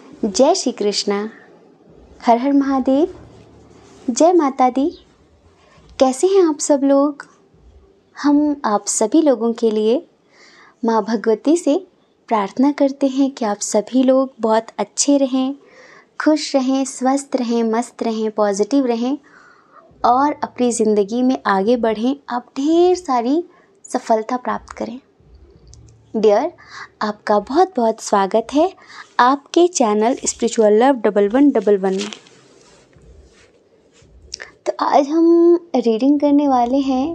जय श्री कृष्णा। हर हर महादेव। जय माता दी। कैसे हैं आप सब लोग? हम आप सभी लोगों के लिए माँ भगवती से प्रार्थना करते हैं कि आप सभी लोग बहुत अच्छे रहें, खुश रहें, स्वस्थ रहें, मस्त रहें, पॉजिटिव रहें और अपनी ज़िंदगी में आगे बढ़ें। आप ढेर सारी सफलता प्राप्त करें। डियर, आपका बहुत बहुत स्वागत है आपके चैनल स्पिरिचुअल लव 1111 में। तो आज हम रीडिंग करने वाले हैं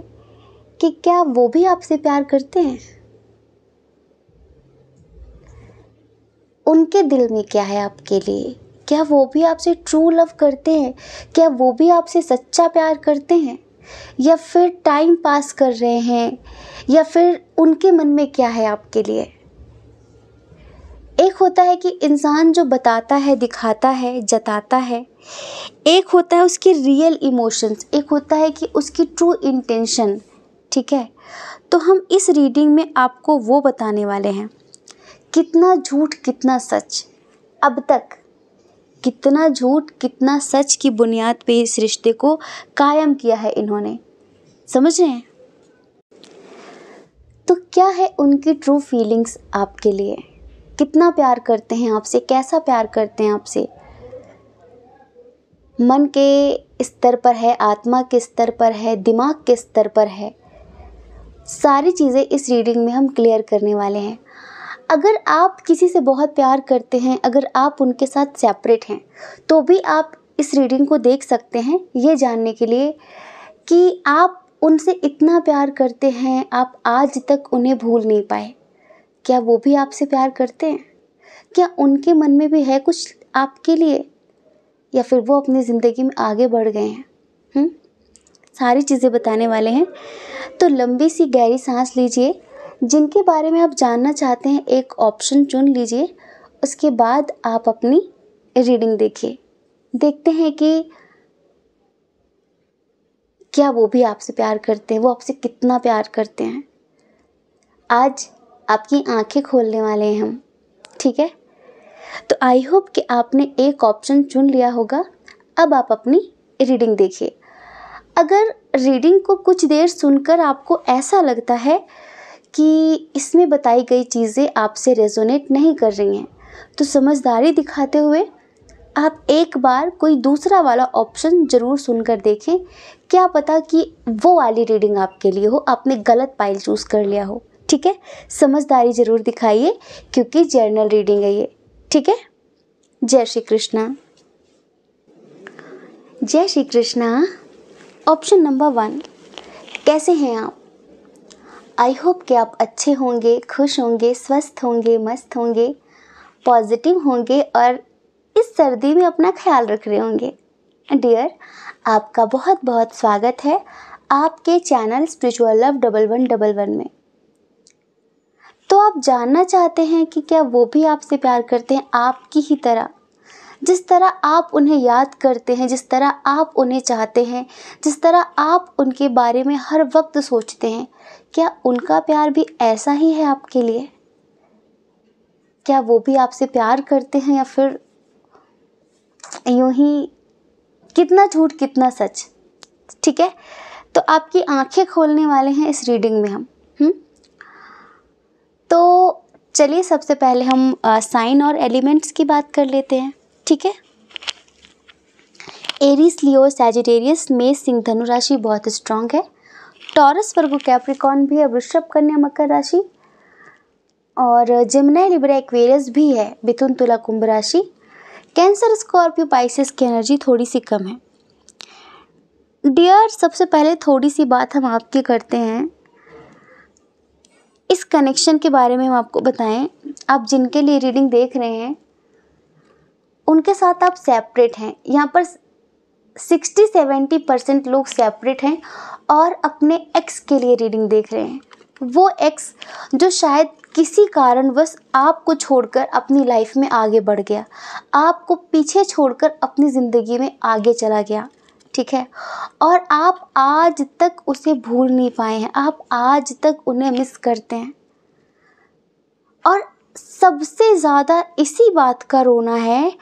कि क्या वो भी आपसे प्यार करते हैं? उनके दिल में क्या है आपके लिए? क्या वो भी आपसे ट्रू लव करते हैं? क्या वो भी आपसे सच्चा प्यार करते हैं, या फिर टाइम पास कर रहे हैं, या फिर उनके मन में क्या है आपके लिए? एक होता है कि इंसान जो बताता है, दिखाता है, जताता है। एक होता है उसके रियल इमोशंस, एक होता है कि उसकी ट्रू इंटेंशन। ठीक है, तो हम इस रीडिंग में आपको वो बताने वाले हैं, कितना झूठ कितना सच। अब तक कितना झूठ कितना सच की बुनियाद पे इस रिश्ते को कायम किया है इन्होंने। समझ रहे हैं? तो क्या है उनकी ट्रू फीलिंग्स आपके लिए? कितना प्यार करते हैं आपसे? कैसा प्यार करते हैं आपसे? मन के स्तर पर है, आत्मा के स्तर पर है, दिमाग के स्तर पर है। सारी चीज़ें इस रीडिंग में हम क्लियर करने वाले हैं। अगर आप किसी से बहुत प्यार करते हैं, अगर आप उनके साथ सेपरेट हैं, तो भी आप इस रीडिंग को देख सकते हैं ये जानने के लिए कि आप उनसे इतना प्यार करते हैं, आप आज तक उन्हें भूल नहीं पाए। क्या वो भी आपसे प्यार करते हैं? क्या उनके मन में भी है कुछ आपके लिए, या फिर वो अपनी ज़िंदगी में आगे बढ़ गए हैं? सारी चीज़ें बताने वाले हैं। तो लंबी सी गहरी सांस लीजिए। जिनके बारे में आप जानना चाहते हैं एक ऑप्शन चुन लीजिए, उसके बाद आप अपनी रीडिंग देखिए। देखते हैं कि क्या वो भी आपसे प्यार करते हैं, वो आपसे कितना प्यार करते हैं। आज आपकी आंखें खोलने वाले हैं हम। ठीक है, तो आई होप कि आपने एक ऑप्शन चुन लिया होगा। अब आप अपनी रीडिंग देखिए। अगर रीडिंग को कुछ देर सुनकर आपको ऐसा लगता है कि इसमें बताई गई चीज़ें आपसे रेजोनेट नहीं कर रही हैं, तो समझदारी दिखाते हुए आप एक बार कोई दूसरा वाला ऑप्शन ज़रूर सुनकर देखें। क्या पता कि वो वाली रीडिंग आपके लिए हो, आपने गलत पाइल चूज़ कर लिया हो। ठीक है, समझदारी ज़रूर दिखाइए क्योंकि जर्नल रीडिंग है ये। ठीक है। जय श्री कृष्णा। जय श्री कृष्णा। ऑप्शन नंबर 1, कैसे हैं आप? आई होप कि आप अच्छे होंगे, खुश होंगे, स्वस्थ होंगे, मस्त होंगे, पॉजिटिव होंगे और इस सर्दी में अपना ख्याल रख रहे होंगे। डियर, आपका बहुत बहुत स्वागत है आपके चैनल स्पिरिचुअल लव 1111 में। तो आप जानना चाहते हैं कि क्या वो भी आपसे प्यार करते हैं आपकी ही तरह? जिस तरह आप उन्हें याद करते हैं, जिस तरह आप उन्हें चाहते हैं, जिस तरह आप उनके बारे में हर वक्त सोचते हैं, क्या उनका प्यार भी ऐसा ही है आपके लिए? क्या वो भी आपसे प्यार करते हैं, या फिर यूं ही कितना झूठ कितना सच? ठीक है, तो आपकी आंखें खोलने वाले हैं इस रीडिंग में हम। तो चलिए सबसे पहले हम साइन और एलिमेंट्स की बात कर लेते हैं। ठीक है, एरीज, लियो, सैजिटेरियस, मेष, सिंह, धनु राशि बहुत स्ट्रांग है। टॉरस, वर्गो, कैप्रिकॉर्न भी है। वृषभ, कन्या, मकर राशि और जेमिनी, लिब्रा, एक्वेरियस भी है। मिथुन, तुला, कुंभ राशि। कैंसर, स्कॉर्पियो, पाइसेस की एनर्जी थोड़ी सी कम है। डियर, सबसे पहले थोड़ी सी बात हम आपकी करते हैं, इस कनेक्शन के बारे में हम आपको बताएं। आप जिनके लिए रीडिंग देख रहे हैं उनके साथ आप सेपरेट हैं। यहाँ पर 60-70% लोग सेपरेट हैं और अपने एक्स के लिए रीडिंग देख रहे हैं। वो एक्स जो शायद किसी कारणवश आपको छोड़कर अपनी लाइफ में आगे बढ़ गया, आपको पीछे छोड़कर अपनी ज़िंदगी में आगे चला गया। ठीक है, और आप आज तक उसे भूल नहीं पाए हैं, आप आज तक उन्हें मिस करते हैं। और सबसे ज़्यादा इसी बात का रोना है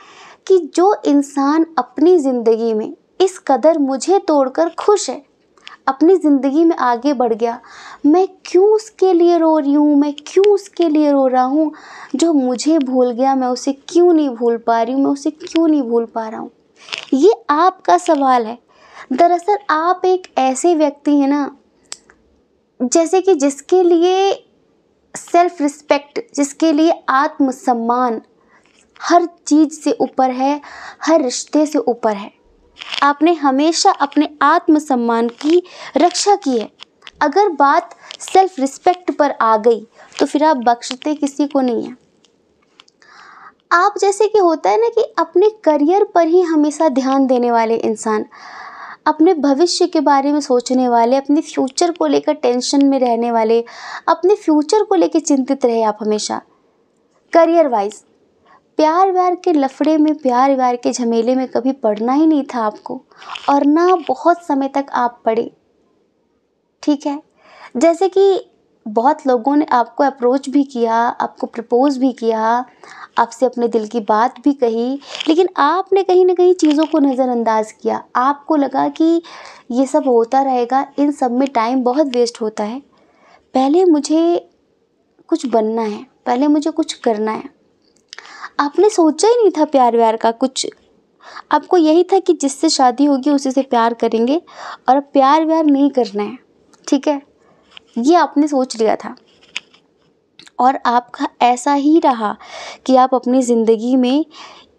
कि जो इंसान अपनी ज़िंदगी में इस कदर मुझे तोड़कर खुश है, अपनी ज़िंदगी में आगे बढ़ गया, मैं क्यों उसके लिए रो रही हूँ, मैं क्यों उसके लिए रो रहा हूँ। जो मुझे भूल गया मैं उसे क्यों नहीं भूल पा रही हूँ, मैं उसे क्यों नहीं भूल पा रहा हूँ। ये आपका सवाल है। दरअसल आप एक ऐसे व्यक्ति हैं ना, जैसे कि जिसके लिए सेल्फ रिस्पेक्ट, जिसके लिए आत्मसम्मान हर चीज़ से ऊपर है, हर रिश्ते से ऊपर है। आपने हमेशा अपने आत्मसम्मान की रक्षा की है। अगर बात सेल्फ रिस्पेक्ट पर आ गई तो फिर आप बख्शते किसी को नहीं है। आप जैसे कि होता है ना कि अपने करियर पर ही हमेशा ध्यान देने वाले इंसान, अपने भविष्य के बारे में सोचने वाले, अपने फ्यूचर को लेकर टेंशन में रहने वाले, अपने फ्यूचर को लेकर चिंतित रहे आप हमेशा। करियर वाइज प्यार व्यार के लफड़े में, प्यार व्यार के झमेले में कभी पढ़ना ही नहीं था आपको, और ना बहुत समय तक आप पढ़े। ठीक है, जैसे कि बहुत लोगों ने आपको अप्रोच भी किया, आपको प्रपोज भी किया, आपसे अपने दिल की बात भी कही, लेकिन आपने कहीं ना कहीं चीज़ों को नज़रअंदाज किया। आपको लगा कि ये सब होता रहेगा, इन सब में टाइम बहुत वेस्ट होता है, पहले मुझे कुछ बनना है, पहले मुझे कुछ करना है। आपने सोचा ही नहीं था प्यार व्यार का कुछ। आपको यही था कि जिससे शादी होगी उसी से प्यार करेंगे, और अब प्यार व्यार नहीं करना है। ठीक है, ये आपने सोच लिया था, और आपका ऐसा ही रहा कि आप अपनी ज़िंदगी में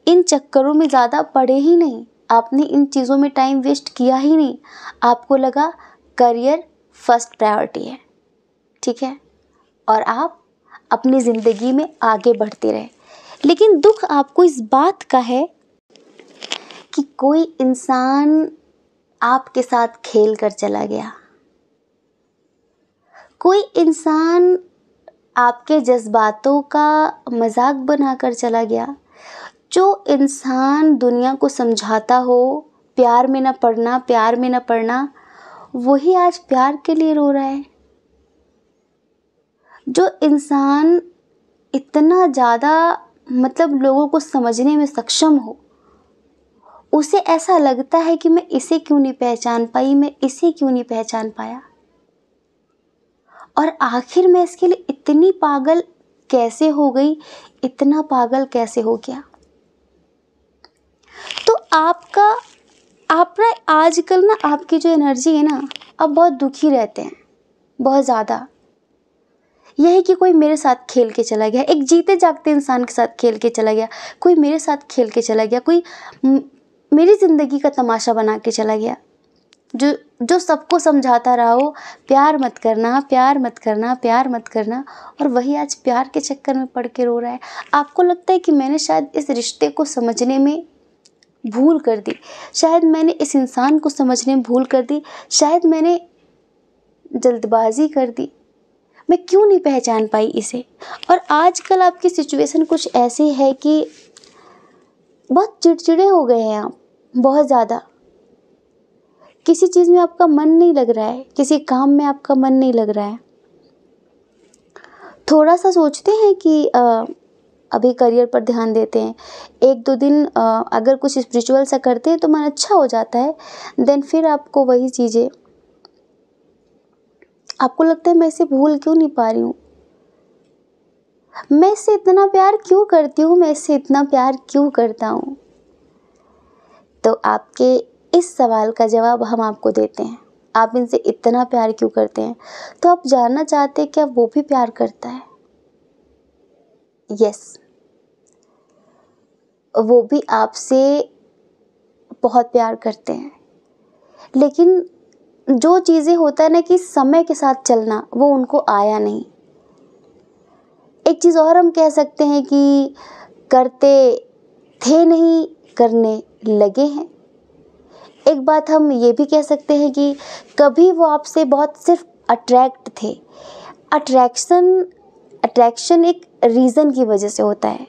इन चक्करों में ज़्यादा पड़े ही नहीं, आपने इन चीज़ों में टाइम वेस्ट किया ही नहीं। आपको लगा करियर फर्स्ट प्रायोरिटी है। ठीक है, और आप अपनी ज़िंदगी में आगे बढ़ते रहे। लेकिन दुख आपको इस बात का है कि कोई इंसान आपके साथ खेल कर चला गया, कोई इंसान आपके जज्बातों का मजाक बनाकर चला गया। जो इंसान दुनिया को समझाता हो प्यार में ना पड़ना, प्यार में ना पड़ना, वही आज प्यार के लिए रो रहा है। जो इंसान इतना ज़्यादा मतलब लोगों को समझने में सक्षम हो, उसे ऐसा लगता है कि मैं इसे क्यों नहीं पहचान पाई, मैं इसे क्यों नहीं पहचान पाया, और आखिर मैं इसके लिए इतनी पागल कैसे हो गई, इतना पागल कैसे हो गया। तो आपका आप ना आजकल ना आपकी जो एनर्जी है ना, अब बहुत दुखी रहते हैं, बहुत ज़्यादा। यह है कि कोई मेरे साथ खेल के चला गया, एक जीते जागते इंसान के साथ खेल के चला गया, कोई मेरे साथ खेल के चला गया, कोई मेरी ज़िंदगी का तमाशा बना के चला गया, जो सबको समझाता रहा हो प्यार मत करना, प्यार मत करना, प्यार मत करना, और वही आज प्यार के चक्कर में पड़ के रो रहा है। आपको लगता है कि मैंने शायद इस रिश्ते को समझने में भूल कर दी, शायद मैंने इस इंसान को समझने में भूल कर दी, शायद मैंने जल्दबाजी कर दी, मैं क्यों नहीं पहचान पाई इसे। और आजकल आपकी सिचुएशन कुछ ऐसी है कि बहुत चिड़चिड़े हो गए हैं आप, बहुत ज़्यादा। किसी चीज़ में आपका मन नहीं लग रहा है, किसी काम में आपका मन नहीं लग रहा है। थोड़ा सा सोचते हैं कि अभी करियर पर ध्यान देते हैं, एक दो दिन अगर कुछ स्पिरिचुअल सा करते हैं तो मन अच्छा हो जाता है। देन फिर आपको वही चीज़ें, आपको लगता है मैं इसे भूल क्यों नहीं पा रही हूँ, मैं इससे इतना प्यार क्यों करती हूँ, मैं इससे इतना प्यार क्यों करता हूँ। तो आपके इस सवाल का जवाब हम आपको देते हैं, आप इनसे इतना प्यार क्यों करते हैं। तो आप जानना चाहते हैं क्या वो भी प्यार करता है? यस, वो भी आपसे बहुत प्यार करते हैं, लेकिन जो चीज़ें होता है ना कि समय के साथ चलना, वो उनको आया नहीं। एक चीज़ और हम कह सकते हैं कि करते थे नहीं, करने लगे हैं। एक बात हम ये भी कह सकते हैं कि कभी वो आपसे बहुत सिर्फ अट्रैक्ट थे। अट्रैक्शन एक रीज़न की वजह से होता है।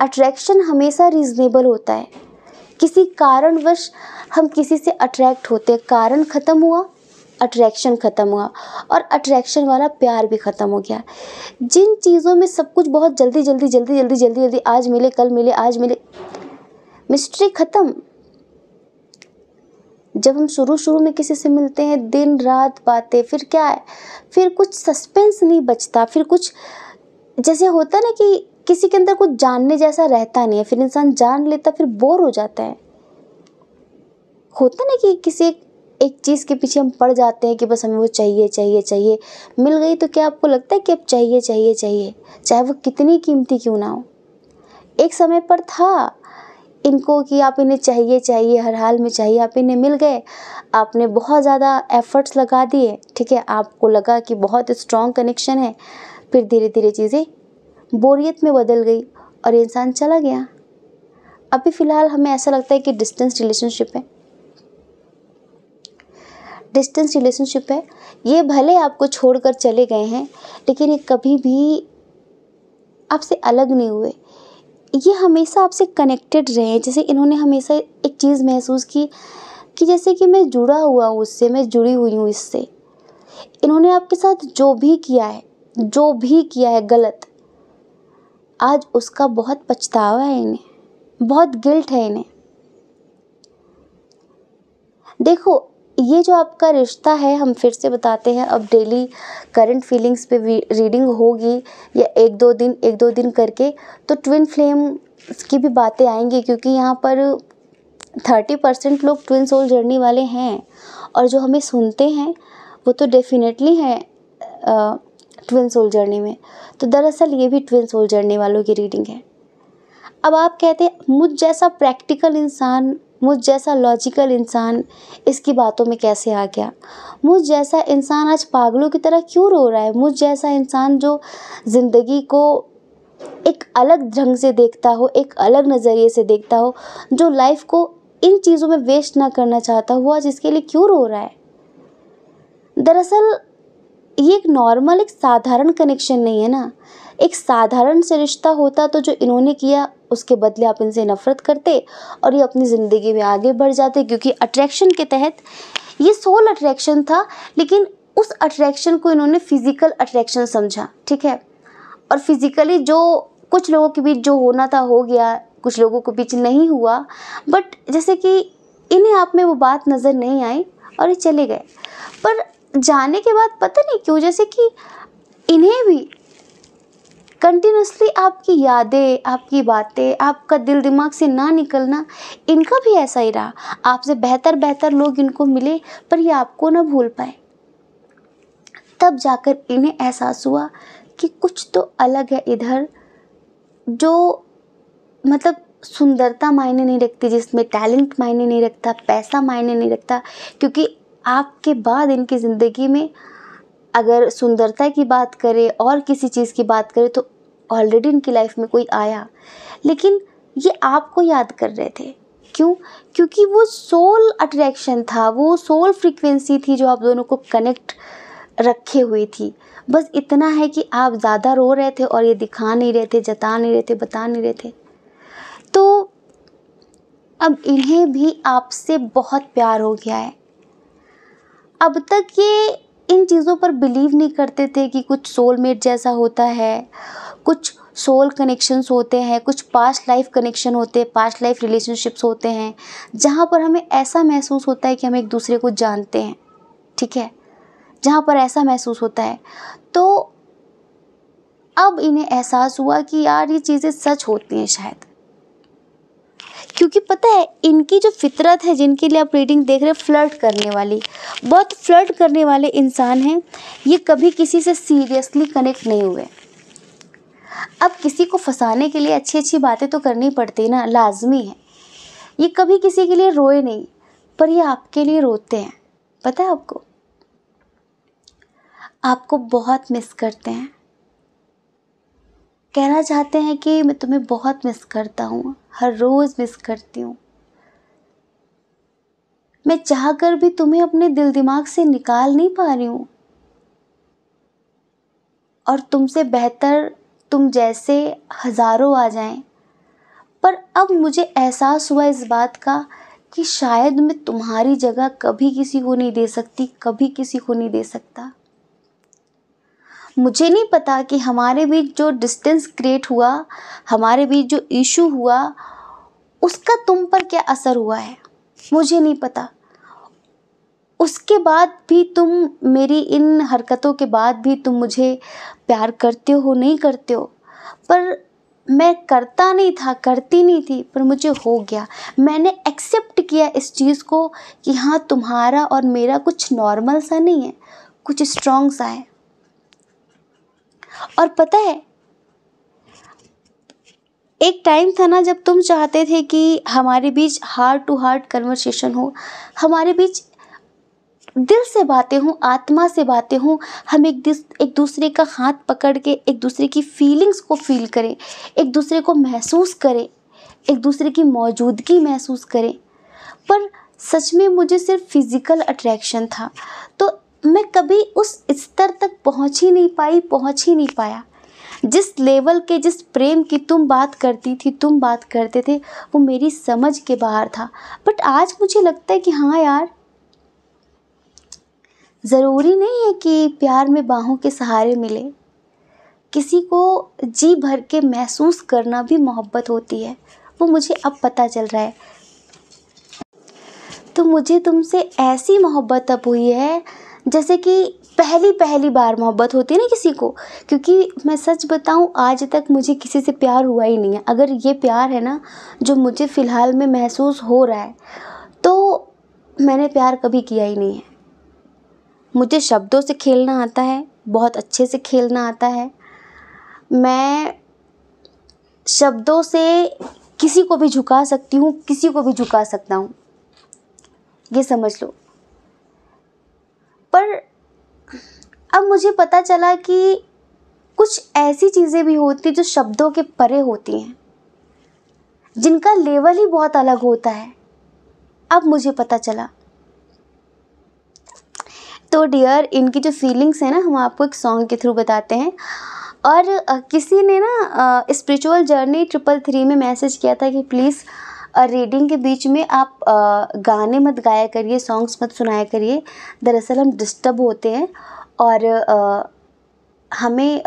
अट्रैक्शन हमेशा रीज़नेबल होता है। किसी कारणवश हम किसी से अट्रैक्ट होते हैं, कारण ख़त्म हुआ अट्रैक्शन ख़त्म हुआ और अट्रैक्शन वाला प्यार भी ख़त्म हो गया। जिन चीज़ों में सब कुछ बहुत जल्दी जल्दी जल्दी जल्दी जल्दी जल्दी, आज मिले कल मिले आज मिले, मिस्ट्री ख़त्म। जब हम शुरू में किसी से मिलते हैं, दिन रात बातें, फिर क्या है, फिर कुछ सस्पेंस नहीं बचता, फिर कुछ जैसे होता ना कि किसी के अंदर कुछ जानने जैसा रहता नहीं है, फिर इंसान जान लेता फिर बोर हो जाता है। होता ना कि किसी एक चीज़ के पीछे हम पड़ जाते हैं कि बस हमें वो चाहिए चाहिए चाहिए, मिल गई तो क्या आपको लगता है कि अब चाहिए चाहिए चाहिए, चाहे वो कितनी कीमती क्यों ना हो। एक समय पर था इनको कि आप इन्हें चाहिए चाहिए, हर हाल में चाहिए, आप इन्हें मिल गए, आपने बहुत ज़्यादा एफर्ट्स लगा दिए, ठीक है, आपको लगा कि बहुत स्ट्रॉन्ग कनेक्शन है, फिर धीरे धीरे चीज़ें बोरियत में बदल गई और इंसान चला गया। अभी फ़िलहाल हमें ऐसा लगता है कि डिस्टेंस रिलेशनशिप है, डिस्टेंस रिलेशनशिप है, ये भले आपको छोड़कर चले गए हैं लेकिन ये कभी भी आपसे अलग नहीं हुए, ये हमेशा आपसे कनेक्टेड रहे। जैसे इन्होंने हमेशा एक चीज़ महसूस की कि जैसे कि मैं जुड़ा हुआ हूँ उससे, मैं जुड़ी हुई हूँ इससे। इन्होंने आपके साथ जो भी किया है गलत, आज उसका बहुत पछतावा है इन्हें, बहुत गिल्ट है इन्हें। देखो, ये जो आपका रिश्ता है, हम फिर से बताते हैं, अब डेली करंट फीलिंग्स पे रीडिंग होगी या एक दो दिन करके, तो ट्विन फ्लेम की भी बातें आएंगी, क्योंकि यहाँ पर 30% लोग ट्विन सोल जर्नी वाले हैं और जो हमें सुनते हैं वो तो डेफिनेटली हैं ट्विन सोल जर्नी में। तो दरअसल ये भी ट्विन सोल जर्नी वालों की रीडिंग है। अब आप कहते हैं मुझ जैसा प्रैक्टिकल इंसान, मुझ जैसा लॉजिकल इंसान इसकी बातों में कैसे आ गया, मुझ जैसा इंसान आज पागलों की तरह क्यों रो रहा है, मुझ जैसा इंसान जो ज़िंदगी को एक अलग ढंग से देखता हो, एक अलग नज़रिए से देखता हो, जो लाइफ को इन चीज़ों में वेस्ट ना करना चाहता, वो आज इसके लिए क्यों रो रहा है। दरअसल ये एक नॉर्मल, एक साधारण कनेक्शन नहीं है ना। एक साधारण से रिश्ता होता तो जो इन्होंने किया उसके बदले आप इनसे नफरत करते और ये अपनी ज़िंदगी में आगे बढ़ जाते, क्योंकि अट्रैक्शन के तहत ये सोल अट्रैक्शन था, लेकिन उस अट्रैक्शन को इन्होंने फिजिकल अट्रैक्शन समझा, ठीक है। और फिजिकली जो कुछ लोगों के बीच जो होना था हो गया, कुछ लोगों के बीच नहीं हुआ, बट जैसे कि इन्हें आप में वो बात नज़र नहीं आई और ये चले गए। पर जाने के बाद पता नहीं क्यों जैसे कि इन्हें भी कंटिन्यूसली आपकी यादें, आपकी बातें, आपका दिल दिमाग से ना निकलना, इनका भी ऐसा ही रहा। आपसे बेहतर लोग इनको मिले पर ये आपको ना भूल पाए। तब जाकर इन्हें एहसास हुआ कि कुछ तो अलग है इधर, जो मतलब सुंदरता मायने नहीं रखती, जिसमें टैलेंट मायने नहीं रखता, पैसा मायने नहीं रखता। क्योंकि आपके बाद इनकी ज़िंदगी में अगर सुंदरता की बात करें और किसी चीज़ की बात करें तो ऑलरेडी इनकी लाइफ में कोई आया, लेकिन ये आपको याद कर रहे थे। क्यों? क्योंकि वो सोल अट्रैक्शन था, वो सोल फ्रीक्वेंसी थी जो आप दोनों को कनेक्ट रखे हुई थी। बस इतना है कि आप ज़्यादा रो रहे थे और ये दिखा नहीं रहे थे, जता नहीं रहे थे, बता नहीं रहे थे। तो अब इन्हें भी आपसे बहुत प्यार हो गया है। अब तक ये इन चीज़ों पर बिलीव नहीं करते थे कि कुछ सोलमेट जैसा होता है, कुछ सोल कनेक्शंस होते हैं, कुछ पास्ट लाइफ कनेक्शन होते हैं, पास्ट लाइफ रिलेशनशिप्स होते हैं, जहाँ पर हमें ऐसा महसूस होता है कि हम एक दूसरे को जानते हैं, ठीक है, जहाँ पर ऐसा महसूस होता है। तो अब इन्हें एहसास हुआ कि यार ये चीज़ें सच होती हैं शायद, क्योंकि पता है इनकी जो फितरत है, जिनके लिए आप रीडिंग देख रहे हैं, फ्लर्ट करने वाली, बहुत फ्लर्ट करने वाले इंसान हैं। ये कभी किसी से सीरियसली कनेक्ट नहीं हुए। अब किसी को फंसाने के लिए अच्छी अच्छी बातें तो करनी पड़ती ना, लाजमी है। ये कभी किसी के लिए रोए नहीं, पर ये आपके लिए रोते हैं। पता है आपको बहुत मिस करते हैं, कहना चाहते हैं कि मैं तुम्हें बहुत मिस करता हूँ, हर रोज़ मिस करती हूँ। मैं चाहकर भी तुम्हें अपने दिल दिमाग से निकाल नहीं पा रही हूँ, और तुमसे बेहतर तुम जैसे हज़ारों आ जाएं। पर अब मुझे एहसास हुआ इस बात का कि शायद मैं तुम्हारी जगह कभी किसी को नहीं दे सकती, कभी किसी को नहीं दे सकता। मुझे नहीं पता कि हमारे बीच जो डिस्टेंस क्रिएट हुआ, हमारे बीच जो इशू हुआ, उसका तुम पर क्या असर हुआ है, मुझे नहीं पता। उसके बाद भी तुम, मेरी इन हरकतों के बाद भी तुम मुझे प्यार करते हो, नहीं करते हो, पर मैं करता नहीं था, करती नहीं थी, पर मुझे हो गया। मैंने एक्सेप्ट किया इस चीज़ को कि हाँ, तुम्हारा और मेरा कुछ नॉर्मल सा नहीं है, कुछ स्ट्रॉन्ग सा है। और पता है, एक टाइम था ना जब तुम चाहते थे कि हमारे बीच हार्ट टू हार्ट कन्वर्सेशन हो, हमारे बीच दिल से बातें हों, आत्मा से बातें हों, हम एक दूसरे का हाथ पकड़ के एक दूसरे की फीलिंग्स को फील करें, एक दूसरे को महसूस करें, एक दूसरे की मौजूदगी महसूस करें। पर सच में मुझे सिर्फ फिज़िकल अट्रैक्शन था, तो मैं कभी उस स्तर तक पहुंच ही नहीं पाया। जिस लेवल के, जिस प्रेम की तुम बात करती थी, तुम बात करते थे, वो मेरी समझ के बाहर था। बट आज मुझे लगता है कि हाँ यार, ज़रूरी नहीं है कि प्यार में बाहों के सहारे मिले। किसी को जी भर के महसूस करना भी मोहब्बत होती है, वो मुझे अब पता चल रहा है। तो मुझे तुमसे ऐसी मोहब्बत अब हुई है जैसे कि पहली बार मोहब्बत होती है ना किसी को। क्योंकि मैं सच बताऊं, आज तक मुझे किसी से प्यार हुआ ही नहीं है। अगर ये प्यार है ना जो मुझे फ़िलहाल में महसूस हो रहा है, तो मैंने प्यार कभी किया ही नहीं है। मुझे शब्दों से खेलना आता है, बहुत अच्छे से खेलना आता है। मैं शब्दों से किसी को भी झुका सकती हूँ, किसी को भी झुका सकता हूँ, ये समझ लो। पर अब मुझे पता चला कि कुछ ऐसी चीज़ें भी होती जो शब्दों के परे होती हैं, जिनका लेवल ही बहुत अलग होता है। अब मुझे पता चला। तो डियर, इनकी जो फीलिंग्स है ना, हम आपको एक सॉन्ग के थ्रू बताते हैं। और किसी ने ना स्पिरिचुअल जर्नी 333 में मैसेज किया था कि प्लीज़ रीडिंग के बीच में आप गाने मत गाया करिए, सॉन्ग्स मत सुनाया करिए। दरअसल हम डिस्टर्ब होते हैं और हमें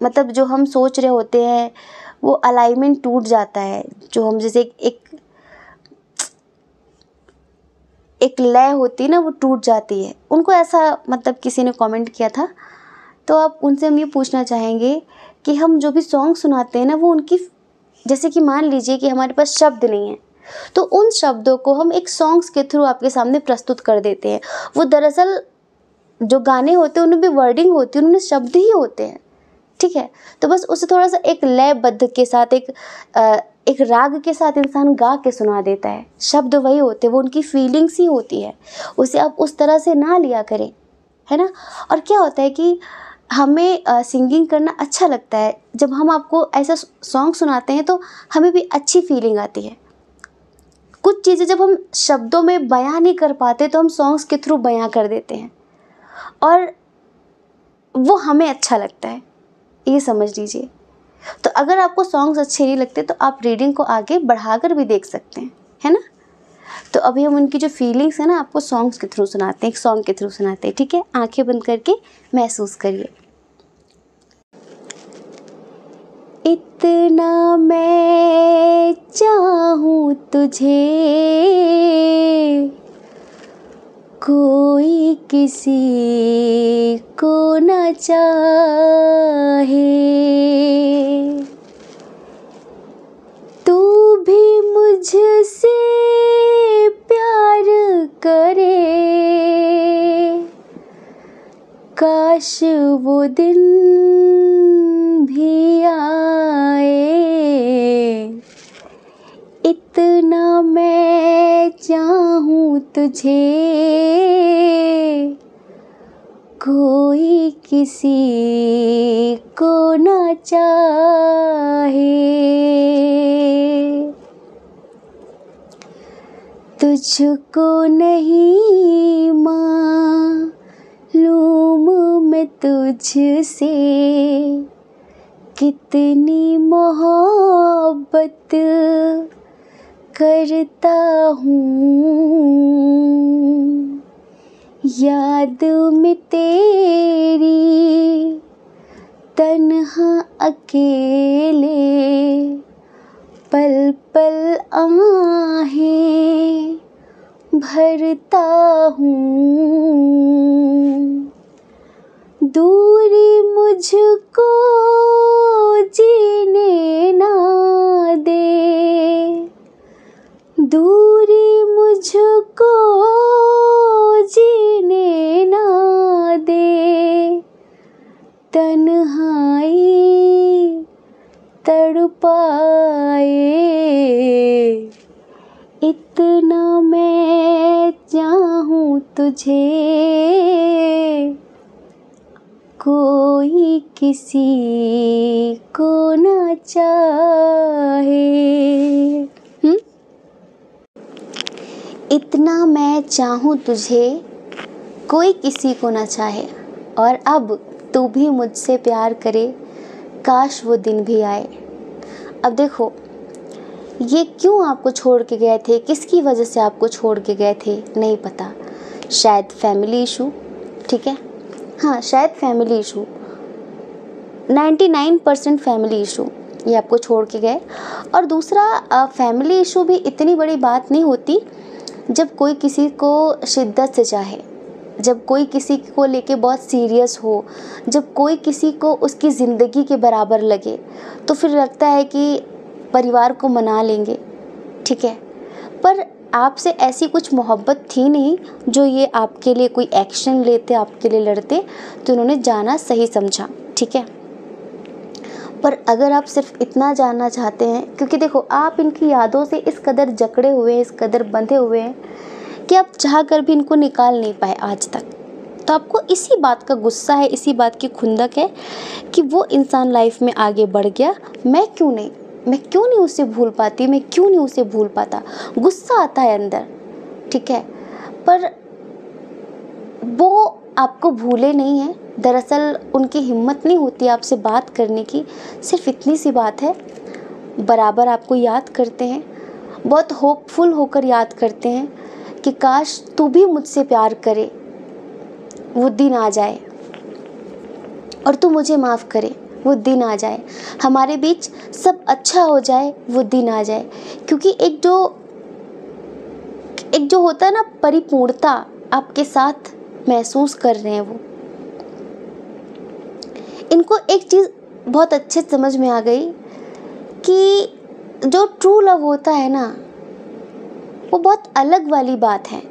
मतलब जो हम सोच रहे होते हैं वो अलाइनमेंट टूट जाता है। जो हम जैसे एक लय होती है ना, वो टूट जाती है। उनको ऐसा मतलब किसी ने कमेंट किया था। तो अब उनसे हम ये पूछना चाहेंगे कि हम जो भी सॉन्ग सुनाते हैं ना, वो उनकी, जैसे कि मान लीजिए कि हमारे पास शब्द नहीं है, तो उन शब्दों को हम एक सॉन्ग्स के थ्रू आपके सामने प्रस्तुत कर देते हैं। वो दरअसल जो गाने होते हैं उनमें भी वर्डिंग होती है, उनमें शब्द ही होते हैं, ठीक है। तो बस उसे थोड़ा सा एक लयबद्ध के साथ, एक राग के साथ इंसान गा के सुना देता है। शब्द वही होते हैं, वो उनकी फीलिंग्स ही होती है। उसे आप उस तरह से ना लिया करें, है ना। और क्या होता है कि हमें सिंगिंग करना अच्छा लगता है। जब हम आपको ऐसा सॉन्ग सुनाते हैं तो हमें भी अच्छी फीलिंग आती है। कुछ चीज़ें जब हम शब्दों में बयां नहीं कर पाते तो हम सॉन्ग्स के थ्रू बयां कर देते हैं, और वो हमें अच्छा लगता है, ये समझ लीजिए। तो अगर आपको सॉन्ग्स अच्छे नहीं लगते तो आप रीडिंग को आगे बढ़ाकर भी देख सकते हैं, है ना। तो अभी हम उनकी जो फीलिंग्स है ना, आपको सॉन्ग्स के थ्रू सुनाते हैं, एक सॉन्ग के थ्रू सुनाते हैं, ठीक है। आंखें बंद करके महसूस करिए। इतना मैं चाहूँ तुझे, कोई किसी को न चाहे, तू भी मुझसे प्यार करे, काश वो दिन भी आए। इतना मैं चाहूँ तुझे, कोई किसी को न चाहे, तुझको नहीं मालूम मैं तुझसे कितनी मोहब्बत करता हूँ याद में तेरी, तन्हा अकेले पल पल आहें भरता हूँ। दूरी मुझको जीने ना दे, दूरी मुझको जीने ना दे, तन्हाई तड़पाए। इतना मैं चाहूँ तुझे, कोई किसी को ना चाहे। इतना मैं चाहूँ तुझे, कोई किसी को ना चाहे, और अब तू भी मुझसे प्यार करे, काश वो दिन भी आए। अब देखो, ये क्यों आपको छोड़ के गए थे, किसकी वजह से आपको छोड़ के गए थे, नहीं पता। शायद फैमिली इशू, ठीक है, हाँ शायद फैमिली इशू, 99% फैमिली इशू ये आपको छोड़ के गए। और दूसरा, फैमिली इशू भी इतनी बड़ी बात नहीं होती जब कोई किसी को शिद्दत से चाहे, जब कोई किसी को लेके बहुत सीरियस हो, जब कोई किसी को उसकी ज़िंदगी के बराबर लगे, तो फिर लगता है कि परिवार को मना लेंगे, ठीक है। पर आपसे ऐसी कुछ मोहब्बत थी नहीं जो ये आपके लिए कोई एक्शन लेते, आपके लिए लड़ते, तो उन्होंने जाना सही समझा, ठीक है। पर अगर आप सिर्फ इतना जानना चाहते हैं, क्योंकि देखो आप इनकी यादों से इस कदर जकड़े हुए हैं, इस कदर बंधे हुए हैं कि आप चाह कर भी इनको निकाल नहीं पाए आज तक, तो आपको इसी बात का गुस्सा है, इसी बात की खुंदक है कि वो इंसान लाइफ में आगे बढ़ गया, मैं क्यों नहीं उसे भूल पाती, मैं क्यों नहीं उसे भूल पाता। गुस्सा आता है अंदर, ठीक है, पर वो आपको भूले नहीं हैं। दरअसल उनकी हिम्मत नहीं होती आपसे बात करने की, सिर्फ इतनी सी बात है। बराबर आपको याद करते हैं, बहुत होपफुल होकर याद करते हैं कि काश तू भी मुझसे प्यार करे, वो दिन आ जाए, और तू मुझे माफ़ करे, वो दिन आ जाए, हमारे बीच सब अच्छा हो जाए, वो दिन आ जाए। क्योंकि एक जो होता है ना परिपूर्णता आपके साथ महसूस कर रहे हैं वो, इनको एक चीज़ बहुत अच्छे समझ में आ गई कि जो ट्रू लव होता है ना, वो बहुत अलग वाली बात है।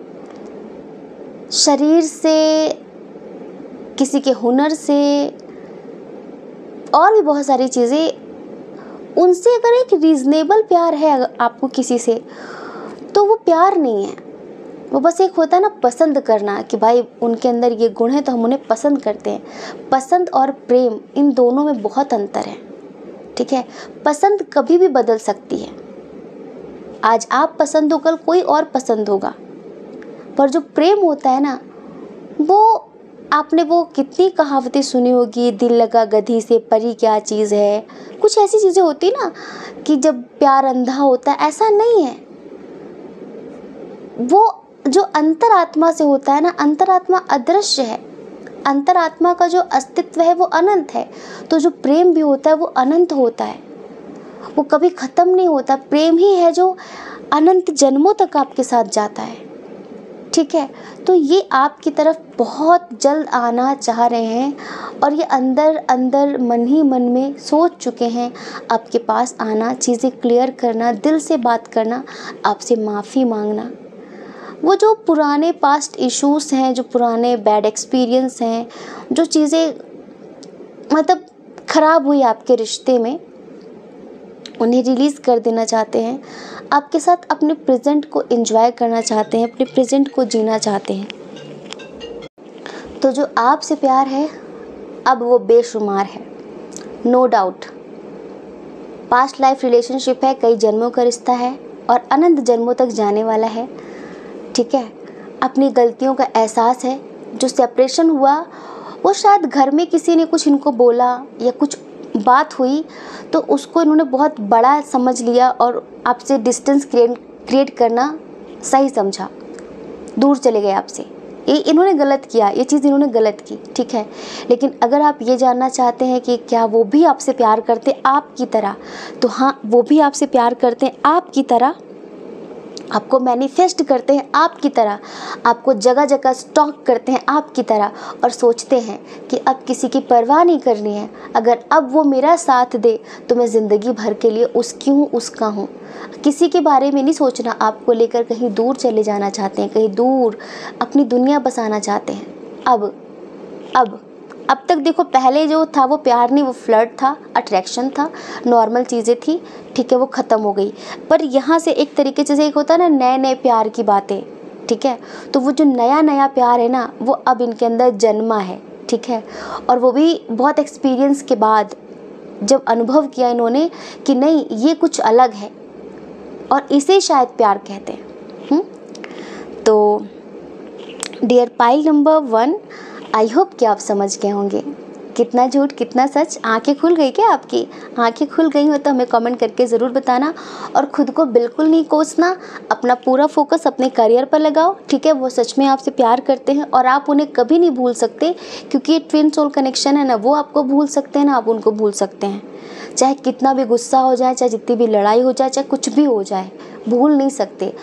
शरीर से, किसी के हुनर से, और भी बहुत सारी चीज़ें, उनसे अगर एक रीज़नेबल प्यार है आपको किसी से, तो वो प्यार नहीं है, वो बस एक होता है ना पसंद करना, कि भाई उनके अंदर ये गुण है तो हम उन्हें पसंद करते हैं। पसंद और प्रेम, इन दोनों में बहुत अंतर है, ठीक है। पसंद कभी भी बदल सकती है, आज आप पसंद हो, कल कोई और पसंद होगा। पर जो प्रेम होता है ना, वो आपने वो कितनी कहावतें सुनी होगी, दिल लगा गधी से परी क्या चीज़ है, कुछ ऐसी चीज़ें होती ना कि जब प्यार अंधा होता है, ऐसा नहीं है। वो जो अंतरात्मा से होता है ना, अंतरात्मा अदृश्य है, अंतरात्मा का जो अस्तित्व है वो अनंत है। तो जो प्रेम भी होता है वो अनंत होता है, वो कभी ख़त्म नहीं होता। प्रेम ही है जो अनंत जन्मों तक आपके साथ जाता है, ठीक है। तो ये आपकी तरफ बहुत जल्द आना चाह रहे हैं, और ये अंदर अंदर मन ही मन में सोच चुके हैं आपके पास आना, चीज़ें क्लियर करना, दिल से बात करना, आपसे माफ़ी मांगना। वो जो पुराने पास्ट इश्यूज़ हैं, जो पुराने बैड एक्सपीरियंस हैं, जो चीज़ें मतलब ख़राब हुई आपके रिश्ते में, उन्हें रिलीज़ कर देना चाहते हैं। आपके साथ अपने प्रेजेंट को एंजॉय करना चाहते हैं, अपने प्रेजेंट को जीना चाहते हैं। तो जो आपसे प्यार है अब वो बेशुमार है, no doubt. Past life relationship है, कई जन्मों का रिश्ता है और अनंत जन्मों तक जाने वाला है, ठीक है। अपनी गलतियों का एहसास है। जो सेपरेशन हुआ वो शायद घर में किसी ने कुछ इनको बोला या कुछ बात हुई तो उसको इन्होंने बहुत बड़ा समझ लिया और आपसे डिस्टेंस क्रिएट करना सही समझा, दूर चले गए आपसे। ये इन्होंने गलत किया, ये चीज़ इन्होंने गलत की, ठीक है। लेकिन अगर आप ये जानना चाहते हैं कि क्या वो भी आपसे प्यार करते आपकी तरह, तो हाँ, वो भी आपसे प्यार करते हैं आपकी तरह, आपको मैनिफेस्ट करते हैं आपकी तरह, आपको जगह जगह स्टॉक करते हैं आपकी तरह, और सोचते हैं कि अब किसी की परवाह नहीं करनी है, अगर अब वो मेरा साथ दे तो मैं ज़िंदगी भर के लिए उसकी हूँ, उसका हूँ। किसी के बारे में नहीं सोचना, आपको लेकर कहीं दूर चले जाना चाहते हैं, कहीं दूर अपनी दुनिया बसाना चाहते हैं। अब तक देखो, पहले जो था वो प्यार नहीं, वो फ्लर्ट था, अट्रैक्शन था, नॉर्मल चीज़ें थी, ठीक है, वो ख़त्म हो गई। पर यहाँ से एक तरीके से एक होता है ना, नए नए प्यार की बातें, ठीक है, तो वो जो नया नया प्यार है ना, वो अब इनके अंदर जन्मा है, ठीक है। और वो भी बहुत एक्सपीरियंस के बाद, जब अनुभव किया इन्होंने कि नहीं, ये कुछ अलग है, और इसे शायद प्यार कहते हैं। तो dear pile number 1, I hope कि आप समझ गए होंगे कितना झूठ कितना सच। आंखें खुल गई क्या आपकी? आंखें खुल गई हो तो हमें कमेंट करके ज़रूर बताना, और ख़ुद को बिल्कुल नहीं कोसना, अपना पूरा फोकस अपने करियर पर लगाओ, ठीक है। वो सच में आपसे प्यार करते हैं और आप उन्हें कभी नहीं भूल सकते, क्योंकि ये ट्विन सोल कनेक्शन है ना, वो आपको भूल सकते हैं ना आप उनको भूल सकते हैं। चाहे कितना भी गुस्सा हो जाए, चाहे जितनी भी लड़ाई हो जाए, चाहे कुछ भी हो जाए, भूल नहीं सकते।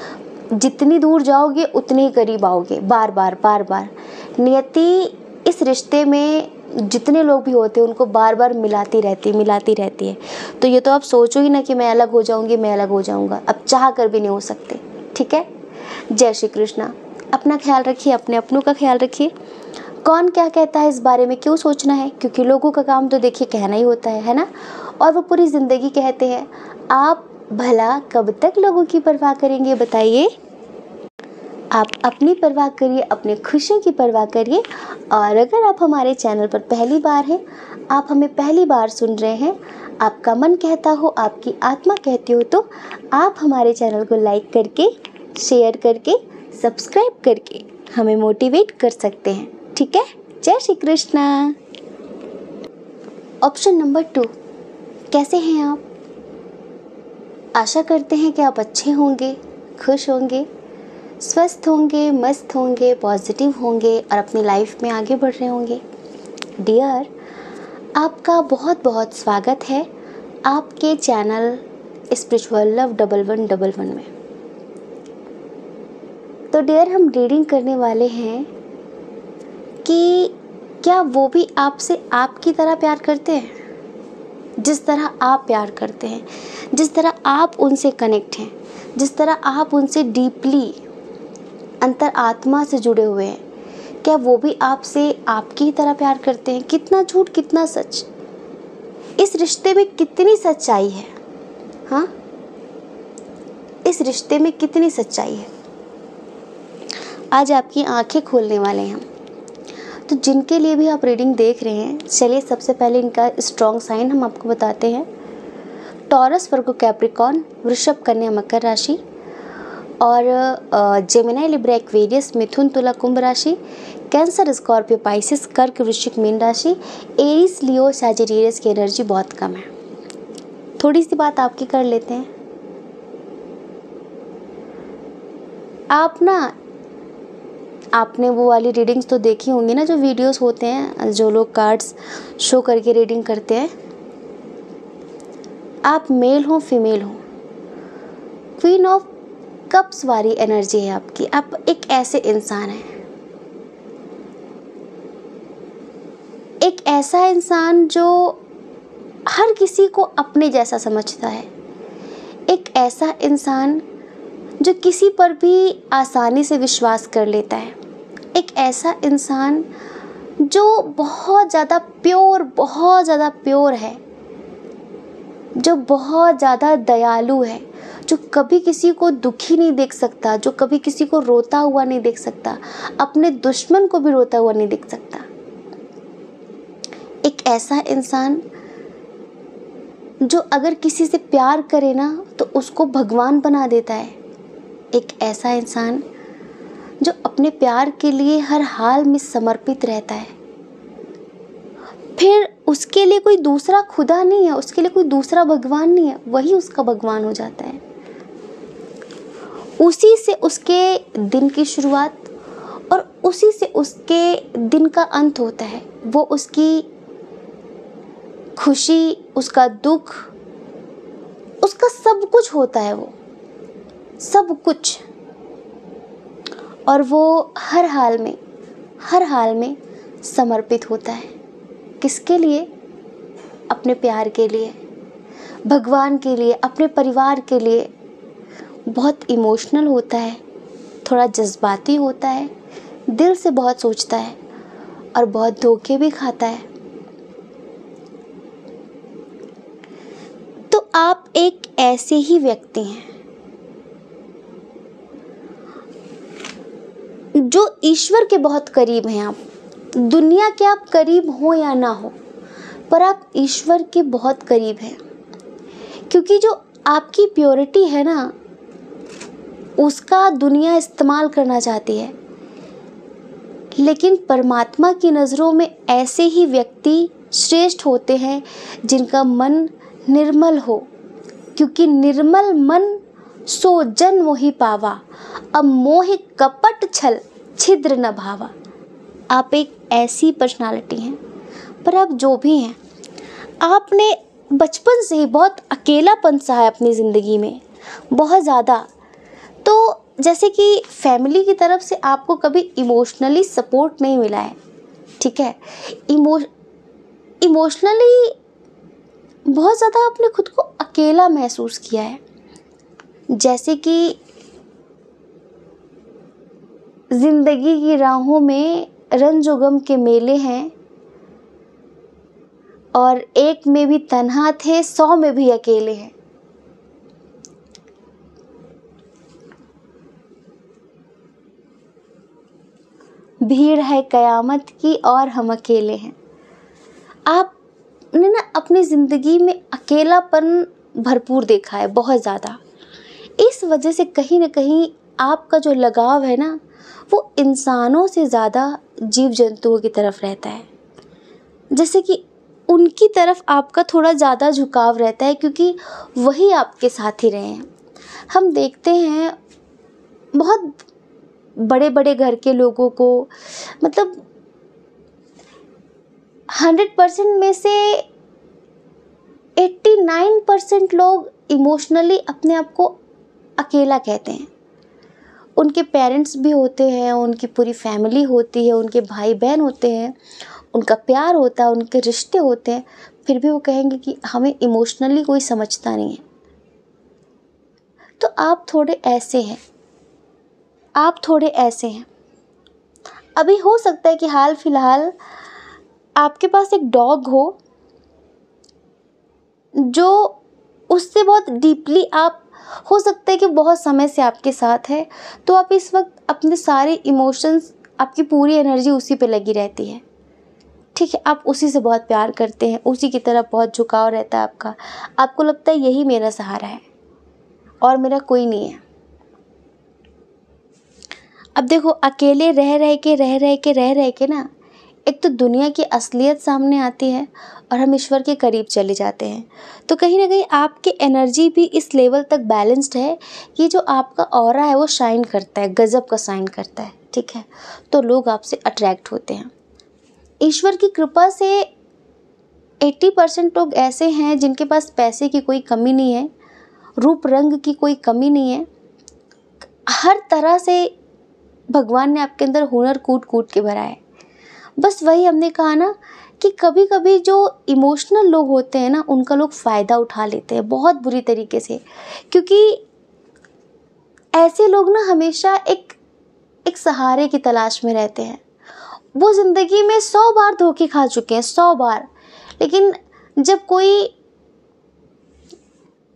जितनी दूर जाओगे उतने ही करीब आओगे, बार बार। नियति इस रिश्ते में जितने लोग भी होते हैं उनको बार बार मिलाती रहती है। तो ये तो आप सोचो ही ना कि मैं अलग हो जाऊंगी, मैं अलग हो जाऊंगा, अब चाह कर भी नहीं हो सकते, ठीक है। जय श्री कृष्णा। अपना ख्याल रखिए, अपने अपनों का ख्याल रखिए। कौन क्या कहता है इस बारे में क्यों सोचना है, क्योंकि लोगों का काम तो देखिए कहना ही होता है ना, और वो पूरी ज़िंदगी कहते हैं। आप भला कब तक लोगों की परवाह करेंगे बताइए? आप अपनी परवाह करिए, अपने खुशियों की परवाह करिए। और अगर आप हमारे चैनल पर पहली बार हैं, आप हमें पहली बार सुन रहे हैं, आपका मन कहता हो, आपकी आत्मा कहती हो, तो आप हमारे चैनल को लाइक करके, शेयर करके, सब्सक्राइब करके हमें मोटिवेट कर सकते हैं, ठीक है। जय श्री कृष्णा। ऑप्शन नंबर 2, कैसे हैं आप? आशा करते हैं कि आप अच्छे होंगे, खुश होंगे, स्वस्थ होंगे, मस्त होंगे, पॉजिटिव होंगे और अपनी लाइफ में आगे बढ़ रहे होंगे। डियर, आपका बहुत बहुत स्वागत है आपके चैनल स्पिरिचुअल लव 1111 में। तो डियर, हम रीडिंग करने वाले हैं कि क्या वो भी आपसे आपकी तरह प्यार करते हैं, जिस तरह आप प्यार करते हैं, जिस तरह आप उनसे कनेक्ट हैं, जिस तरह आप उनसे डीपली अंतर आत्मा से जुड़े हुए हैं। क्या वो भी आपसे आपकी ही तरह प्यार करते हैं? कितना झूठ कितना सच, इस रिश्ते में कितनी सच्चाई है, हाँ, इस रिश्ते में कितनी सच्चाई है। आज आपकी आंखें खोलने वाले हैं हम। तो जिनके लिए भी आप रीडिंग देख रहे हैं, चलिए सबसे पहले इनका स्ट्रॉन्ग साइन हम आपको बताते हैं। टॉरस, वर्गो, कैप्रिकॉर्न, वृषभ, कन्या, मकर राशि, और जेमिनी, लिब्रा, एक्वेरियस, मिथुन, तुला, कुंभ राशि, कैंसर, स्कॉर्पियो, पाइसिस, कर्क, वृश्चिक, मीन राशि, एरीज, लियो, सैजिटेरियस की एनर्जी बहुत कम है। थोड़ी सी बात आपकी कर लेते हैं। आपने वो वाली रीडिंग्स तो देखी होंगी ना, जो वीडियोस होते हैं, जो लोग कार्ड्स शो करके रीडिंग करते हैं। आप मेल हो फीमेल हो, क्वीन ऑफ कप्स वाली एनर्जी है आपकी। आप एक ऐसे इंसान हैं, एक ऐसा इंसान जो हर किसी को अपने जैसा समझता है, एक ऐसा इंसान जो किसी पर भी आसानी से विश्वास कर लेता है, एक ऐसा इंसान जो बहुत ज़्यादा प्योर है, जो बहुत ज़्यादा दयालु है, जो कभी किसी को दुखी नहीं देख सकता, जो कभी किसी को रोता हुआ नहीं देख सकता, अपने दुश्मन को भी रोता हुआ नहीं देख सकता। एक ऐसा इंसान जो अगर किसी से प्यार करे ना तो उसको भगवान बना देता है। एक ऐसा इंसान जो अपने प्यार के लिए हर हाल में समर्पित रहता है। फिर उसके लिए कोई दूसरा खुदा नहीं है, उसके लिए कोई दूसरा भगवान नहीं है, वही उसका भगवान हो जाता है। उसी से उसके दिन की शुरुआत और उसी से उसके दिन का अंत होता है। वो उसकी खुशी, उसका दुख, उसका सब कुछ होता है, वो सब कुछ। और वो हर हाल में समर्पित होता है। किसके लिए? अपने प्यार के लिए, भगवान के लिए, अपने परिवार के लिए। बहुत इमोशनल होता है, थोड़ा जज्बाती होता है, दिल से बहुत सोचता है और बहुत धोखे भी खाता है। तो आप एक ऐसे ही व्यक्ति हैं जो ईश्वर के बहुत करीब हैं। आप दुनिया के आप करीब हो या ना हो, पर आप ईश्वर के बहुत करीब हैं, क्योंकि जो आपकी प्योरिटी है ना, उसका दुनिया इस्तेमाल करना चाहती है। लेकिन परमात्मा की नज़रों में ऐसे ही व्यक्ति श्रेष्ठ होते हैं जिनका मन निर्मल हो, क्योंकि निर्मल मन सो जन मोहि पावा, अब मोहि कपट छल छिद्र न भावा। आप एक ऐसी पर्सनालिटी हैं। पर आप जो भी हैं, आपने बचपन से ही बहुत अकेलापन सहा है अपनी ज़िंदगी में, बहुत ज़्यादा। तो जैसे कि फैमिली की तरफ से आपको कभी इमोशनली सपोर्ट नहीं मिला है, ठीक है। इमोशनली बहुत ज़्यादा आपने खुद को अकेला महसूस किया है। जैसे कि ज़िंदगी की राहों में रंजो गम के मेले हैं, और एक में भी तन्हा थे, 100 में भी अकेले हैं। भीड़ है कयामत की और हम अकेले हैं। आपने ना अपनी ज़िंदगी में अकेलापन भरपूर देखा है, बहुत ज़्यादा। इस वजह से कहीं ना कहीं आपका जो लगाव है ना, वो इंसानों से ज़्यादा जीव जंतुओं की तरफ रहता है। जैसे कि उनकी तरफ आपका थोड़ा ज़्यादा झुकाव रहता है, क्योंकि वही आपके साथ ही रहे हैं। हम देखते हैं बहुत बड़े बड़े घर के लोगों को, मतलब 100% में से 89% लोग इमोशनली अपने आप को अकेला कहते हैं। उनके पेरेंट्स भी होते हैं, उनकी पूरी फैमिली होती है, उनके भाई बहन होते हैं, उनका प्यार होता है, उनके रिश्ते होते हैं, फिर भी वो कहेंगे कि हमें इमोशनली कोई समझता नहीं है। तो आप थोड़े ऐसे हैं, अभी हो सकता है कि हाल फिलहाल आपके पास एक डॉग हो जो उससे बहुत डीपली आप, हो सकता है कि बहुत समय से आपके साथ है, तो आप इस वक्त अपने सारे इमोशंस, आपकी पूरी एनर्जी उसी पे लगी रहती है, ठीक है। आप उसी से बहुत प्यार करते हैं, उसी की तरफ बहुत झुकाव रहता है आपका। आपको लगता है यही मेरा सहारा है और मेरा कोई नहीं है। अब देखो, अकेले रह के ना, एक तो दुनिया की असलियत सामने आती है और हम ईश्वर के करीब चले जाते हैं। तो कहीं ना कहीं आपकी एनर्जी भी इस लेवल तक बैलेंस्ड है कि जो आपका ऑरा है वो शाइन करता है, गजब का शाइन करता है, ठीक है। तो लोग आपसे अट्रैक्ट होते हैं। ईश्वर की कृपा से 80% लोग ऐसे हैं जिनके पास पैसे की कोई कमी नहीं है, रूप रंग की कोई कमी नहीं है। हर तरह से भगवान ने आपके अंदर हुनर कूट कूट के भरा है। बस वही हमने कहा ना कि कभी कभी जो इमोशनल लोग होते हैं ना, उनका लोग फ़ायदा उठा लेते हैं बहुत बुरी तरीके से, क्योंकि ऐसे लोग ना हमेशा एक सहारे की तलाश में रहते हैं। वो ज़िंदगी में 100 बार धोखे खा चुके हैं, 100 बार। लेकिन जब कोई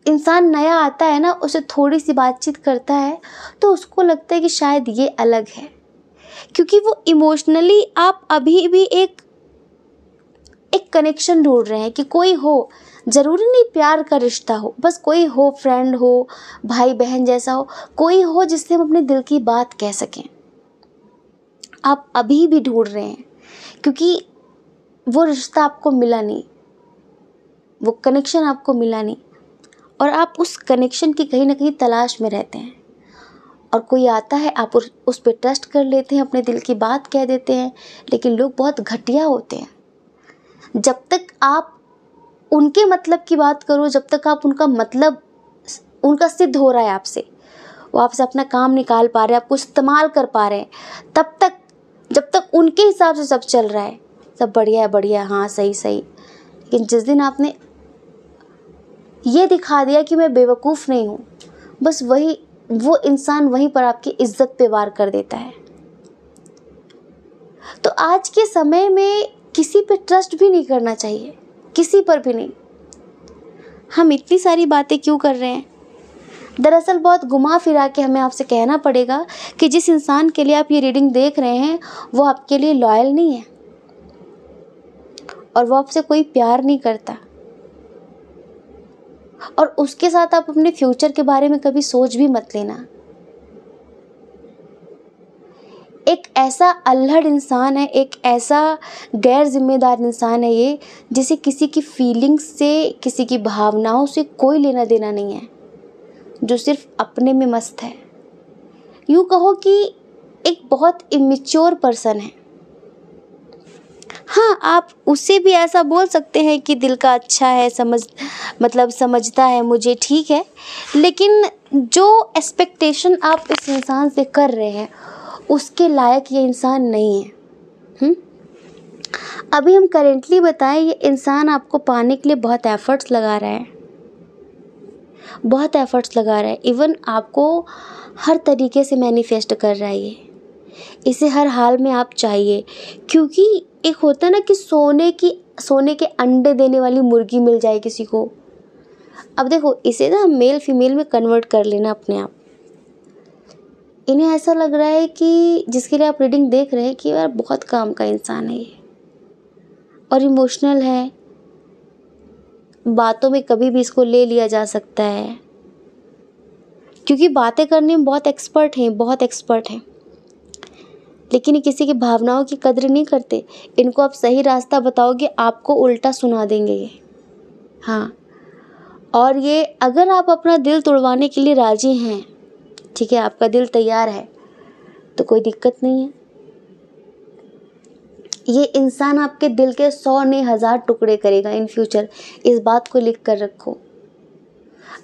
इंसान नया आता है ना, उसे थोड़ी सी बातचीत करता है तो उसको लगता है कि शायद ये अलग है, क्योंकि वो इमोशनली, आप अभी भी एक कनेक्शन ढूंढ रहे हैं कि कोई हो, ज़रूरी नहीं प्यार का रिश्ता हो, बस कोई हो, फ्रेंड हो, भाई बहन जैसा हो, कोई हो जिससे हम अपने दिल की बात कह सकें। आप अभी भी ढूंढ रहे हैं, क्योंकि वो रिश्ता आपको मिला नहीं, वो कनेक्शन आपको मिला नहीं, और आप उस कनेक्शन की कहीं ना कहीं तलाश में रहते हैं। और कोई आता है, आप उस पर ट्रस्ट कर लेते हैं, अपने दिल की बात कह देते हैं। लेकिन लोग बहुत घटिया होते हैं। जब तक आप उनके मतलब की बात करो, जब तक आप उनका मतलब उनका सिद्ध हो रहा है आपसे, वो आपसे अपना काम निकाल पा रहे हैं, आपको इस्तेमाल कर पा रहे हैं, तब तक, जब तक उनके हिसाब से सब चल रहा है, सब बढ़िया है, बढ़िया, हाँ सही सही। लेकिन जिस दिन आपने ये दिखा दिया कि मैं बेवकूफ़ नहीं हूँ, बस वो इंसान वहीं पर आपकी इज्जत पे वार कर देता है। तो आज के समय में किसी पे ट्रस्ट भी नहीं करना चाहिए, किसी पर भी नहीं। हम इतनी सारी बातें क्यों कर रहे हैं? दरअसल बहुत घुमा फिरा के हमें आपसे कहना पड़ेगा कि जिस इंसान के लिए आप ये रीडिंग देख रहे हैं वो आपके लिए लॉयल नहीं है और वो आपसे कोई प्यार नहीं करता, और उसके साथ आप अपने फ्यूचर के बारे में कभी सोच भी मत लेना। एक ऐसा अल्हड़ इंसान है, एक ऐसा गैर जिम्मेदार इंसान है ये, जिसे किसी की फीलिंग्स से, किसी की भावनाओं से कोई लेना देना नहीं है, जो सिर्फ अपने में मस्त है। यूँ कहो कि एक बहुत इमेच्योर पर्सन है। हाँ, आप उससे भी ऐसा बोल सकते हैं कि दिल का अच्छा है, समझता है मुझे, ठीक है। लेकिन जो एक्सपेक्टेशन आप इस इंसान से कर रहे हैं उसके लायक ये इंसान नहीं है। अभी हम करेंटली बताएं, ये इंसान आपको पाने के लिए बहुत एफर्ट्स लगा रहा है, बहुत एफर्ट्स लगा रहा है। इवन आपको हर तरीके से मैनिफेस्ट कर रहा है ये, इसे हर हाल में आप चाहिए। क्योंकि एक होता है ना कि सोने के अंडे देने वाली मुर्गी मिल जाए किसी को। अब देखो, इसे ना मेल फीमेल में कन्वर्ट कर लेना अपने आप। इन्हें ऐसा लग रहा है कि जिसके लिए आप रीडिंग देख रहे हैं कि यार बहुत काम का इंसान है ये, और इमोशनल है, बातों में कभी भी इसको ले लिया जा सकता है, क्योंकि बातें करने में बहुत एक्सपर्ट हैं। लेकिन ये किसी की भावनाओं की कद्र नहीं करते। इनको आप सही रास्ता बताओगे, आपको उल्टा सुना देंगे ये। हाँ, और ये अगर आप अपना दिल तोड़वाने के लिए राजी हैं, ठीक है, आपका दिल तैयार है, तो कोई दिक्कत नहीं है। ये इंसान आपके दिल के 100 नहीं 1000 टुकड़े करेगा इन फ्यूचर, इस बात को लिख कर रखो।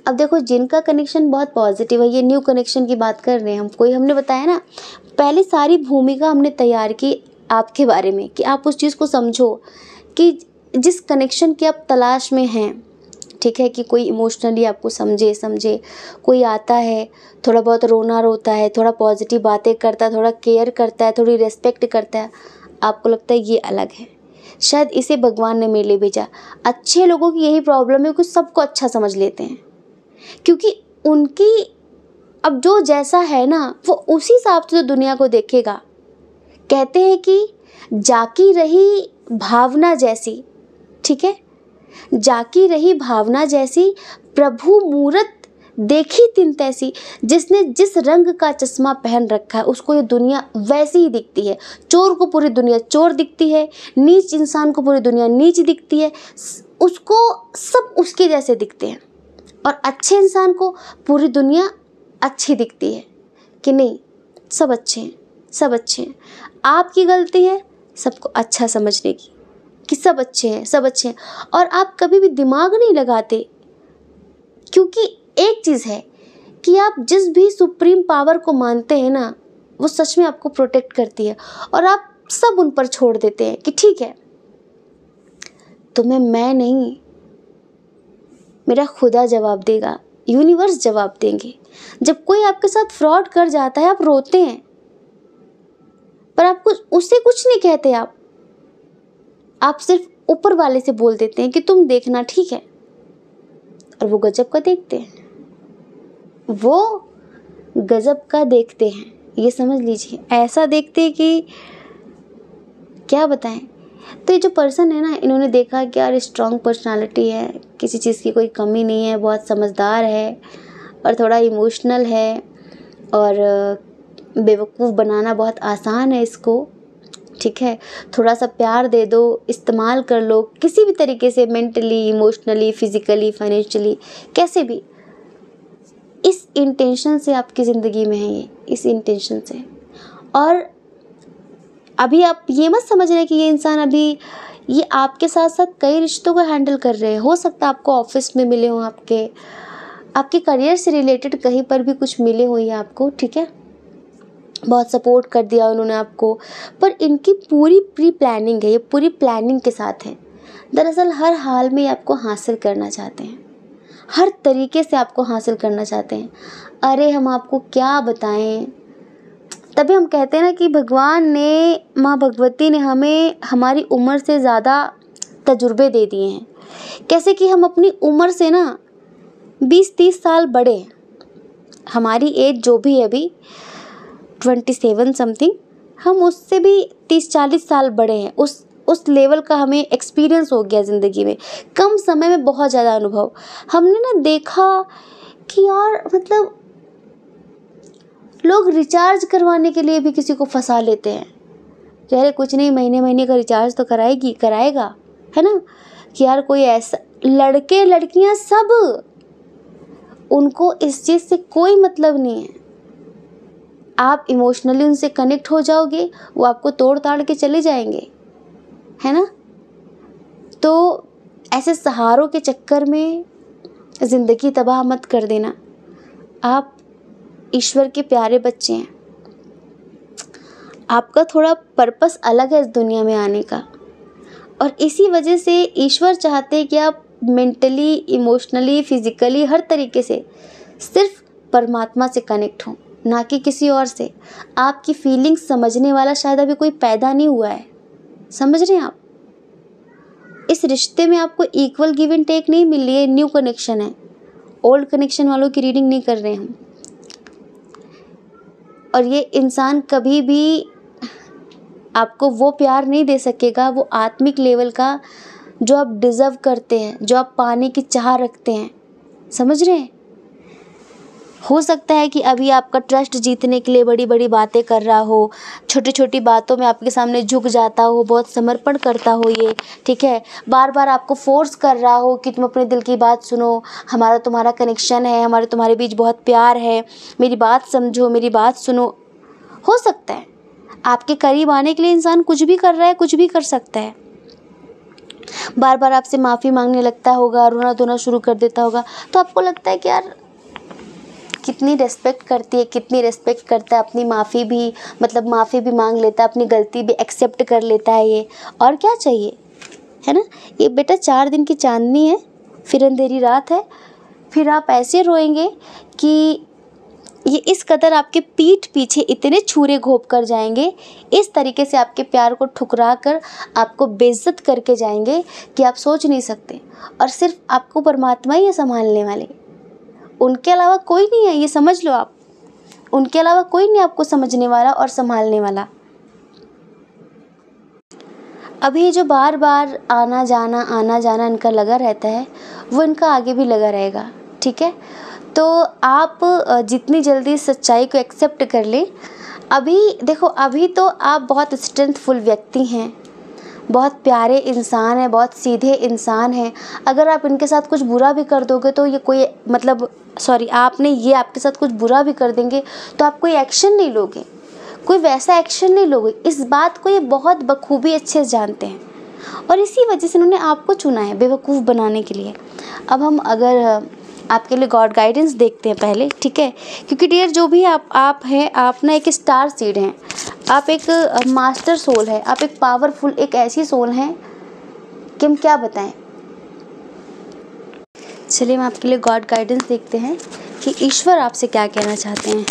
अब देखो, जिनका कनेक्शन बहुत पॉजिटिव है, ये न्यू कनेक्शन की बात कर रहे हैं हमने बताया ना, पहले सारी भूमिका हमने तैयार की आपके बारे में कि आप उस चीज़ को समझो कि जिस कनेक्शन की आप तलाश में हैं, ठीक है, कि कोई इमोशनली आपको समझे। कोई आता है, थोड़ा बहुत रोता है, थोड़ा पॉजिटिव बातें करता है, थोड़ा केयर करता है, थोड़ी रिस्पेक्ट करता है, आपको लगता है ये अलग है, शायद इसे भगवान ने मेरे लिए भेजा। अच्छे लोगों की यही प्रॉब्लम है कि सबको अच्छा समझ लेते हैं, क्योंकि उनकी अब जो जैसा है ना, वो उसी हिसाब से तो दुनिया को देखेगा। कहते हैं कि जाकी रही भावना जैसी, ठीक है, जाकी रही भावना जैसी, प्रभु मूरत देखी तिन तैसी। जिसने जिस रंग का चश्मा पहन रखा है उसको ये दुनिया वैसी ही दिखती है। चोर को पूरी दुनिया चोर दिखती है, नीच इंसान को पूरी दुनिया नीच दिखती है, उसको सब उसके जैसे दिखते हैं, और अच्छे इंसान को पूरी दुनिया अच्छी दिखती है कि नहीं, सब अच्छे हैं। आपकी गलती है सबको अच्छा समझने की कि सब अच्छे हैं, और आप कभी भी दिमाग नहीं लगाते। क्योंकि एक चीज़ है कि आप जिस भी सुप्रीम पावर को मानते हैं ना, वो सच में आपको प्रोटेक्ट करती है, और आप सब उन पर छोड़ देते हैं कि ठीक है, तुम्हें मैं नहीं, मेरा खुदा जवाब देगा, यूनिवर्स जवाब देंगे। जब कोई आपके साथ फ्रॉड कर जाता है, आप रोते हैं, पर आप उससे कुछ नहीं कहते। आप सिर्फ ऊपर वाले से बोल देते हैं कि तुम देखना, ठीक है, और वो गजब का देखते हैं, ये समझ लीजिए, ऐसा देखते हैं कि क्या बताएं। तो ये जो पर्सन है ना, इन्होंने देखा कि यार स्ट्रॉन्ग पर्सनालिटी है, किसी चीज़ की कोई कमी नहीं है, बहुत समझदार है, और थोड़ा इमोशनल है, और बेवकूफ़ बनाना बहुत आसान है इसको, ठीक है। थोड़ा सा प्यार दे दो, इस्तेमाल कर लो किसी भी तरीके से, मेंटली, इमोशनली, फिजिकली, फाइनेंशियली, कैसे भी। इस इंटेंशन से आपकी ज़िंदगी में है ये, इस इंटेंशन से। और अभी आप ये मत समझ रहे कि ये इंसान अभी ये आपके साथ साथ कई रिश्तों को हैंडल कर रहे हैं। हो सकता है आपको ऑफिस में मिले हों, आपके करियर से रिलेटेड कहीं पर भी कुछ मिले हो ये आपको, ठीक है, बहुत सपोर्ट कर दिया उन्होंने आपको, पर इनकी पूरी प्री प्लानिंग है, ये पूरी प्लानिंग के साथ है। दरअसल हर हाल में ये आपको हासिल करना चाहते हैं, हर तरीके से आपको हासिल करना चाहते हैं। अरे हम आपको क्या बताएं, तभी हम कहते हैं ना कि भगवान ने, माँ भगवती ने हमें हमारी उम्र से ज़्यादा तजुर्बे दे दिए हैं। कैसे कि हम अपनी उम्र से ना 20-30 साल बड़े हैं। हमारी एज जो भी है अभी 27 समथिंग, हम उससे भी 30-40 साल बड़े हैं। उस लेवल का हमें एक्सपीरियंस हो गया ज़िंदगी में, कम समय में बहुत ज़्यादा अनुभव। हमने ना देखा कि यार मतलब लोग रिचार्ज करवाने के लिए भी किसी को फंसा लेते हैं। अरे कुछ नहीं, महीने महीने का रिचार्ज तो कराएगा, है ना। कि यार कोई ऐसा, लड़के लड़कियां सब, उनको इस चीज़ से कोई मतलब नहीं है। आप इमोशनली उनसे कनेक्ट हो जाओगे, वो आपको तोड़ ताड़ के चले जाएंगे, है ना। तो ऐसे सहारों के चक्कर में ज़िंदगी तबाह मत कर देना। आप ईश्वर के प्यारे बच्चे हैं, आपका थोड़ा पर्पस अलग है इस दुनिया में आने का, और इसी वजह से ईश्वर चाहते हैं कि आप मेंटली, इमोशनली, फिजिकली, हर तरीके से सिर्फ परमात्मा से कनेक्ट हो, ना कि किसी और से। आपकी फीलिंग्स समझने वाला शायद अभी कोई पैदा नहीं हुआ है, समझ रहे हैं आप। इस रिश्ते में आपको इक्वल गिव एंड टेक नहीं मिल रही है, न्यू कनेक्शन है, ओल्ड कनेक्शन वालों की रीडिंग नहीं कर रहे हम। और ये इंसान कभी भी आपको वो प्यार नहीं दे सकेगा, वो आत्मिक लेवल का, जो आप डिज़र्व करते हैं, जो आप पाने की चाह रखते हैं, समझ रहे हैं। हो सकता है कि अभी आपका ट्रस्ट जीतने के लिए बड़ी बड़ी बातें कर रहा हो, छोटी छोटी बातों में आपके सामने झुक जाता हो, बहुत समर्पण करता हो ये, ठीक है, बार बार आपको फोर्स कर रहा हो कि तुम अपने दिल की बात सुनो, हमारा तुम्हारा कनेक्शन है, हमारे तुम्हारे बीच बहुत प्यार है, मेरी बात समझो, मेरी बात सुनो। हो सकता है आपके करीब आने के लिए इंसान कुछ भी कर रहा है, कुछ भी कर सकता है। बार बार आपसे माफ़ी मांगने लगता होगा, रोना धोना शुरू कर देता होगा, तो आपको लगता है कि यार कितनी रिस्पेक्ट करती है, कितनी रिस्पेक्ट करता है, अपनी माफ़ी भी, मतलब माफ़ी भी मांग लेता है, अपनी गलती भी एक्सेप्ट कर लेता है ये, और क्या चाहिए, है ना। ये बेटा 4 दिन की चांदनी है, फिर अंधेरी रात है, फिर आप ऐसे रोएंगे कि ये इस कदर आपके पीठ पीछे इतने छुरे घोंप कर जाएंगे, इस तरीके से आपके प्यार को ठुकरा कर आपको बेइज्जत करके जाएंगे कि आप सोच नहीं सकते। और सिर्फ आपको परमात्मा ही है संभालने वाले, उनके अलावा कोई नहीं है, ये समझ लो आप। उनके अलावा कोई नहीं आपको समझने वाला और संभालने वाला। अभी जो बार बार आना जाना इनका लगा रहता है, वो इनका आगे भी लगा रहेगा, ठीक है। तो आप जितनी जल्दी सच्चाई को एक्सेप्ट कर लें। अभी देखो, अभी तो आप बहुत स्ट्रेंथफुल व्यक्ति हैं, बहुत प्यारे इंसान हैं, बहुत सीधे इंसान हैं। अगर आप इनके साथ कुछ बुरा भी कर दोगे तो ये कोई, मतलब सॉरी, आपने ये आपके साथ कुछ बुरा भी कर देंगे तो आप कोई एक्शन नहीं लोगे, कोई वैसा एक्शन नहीं लोगे। इस बात को ये बहुत बखूबी अच्छे से जानते हैं, और इसी वजह से इन्होंने आपको चुना है बेवकूफ़ बनाने के लिए। अब हम अगर आपके लिए गॉड गाइडेंस देखते हैं पहले, ठीक है, क्योंकि डियर जो भी आप हैं, आप ना एक स्टार सीड हैं, आप एक मास्टर सोल है, आप एक पावरफुल, एक ऐसी सोल हैं कि हम क्या बताएं। चलिए हम आपके लिए गॉड गाइडेंस देखते हैं कि ईश्वर आपसे क्या कहना चाहते हैं।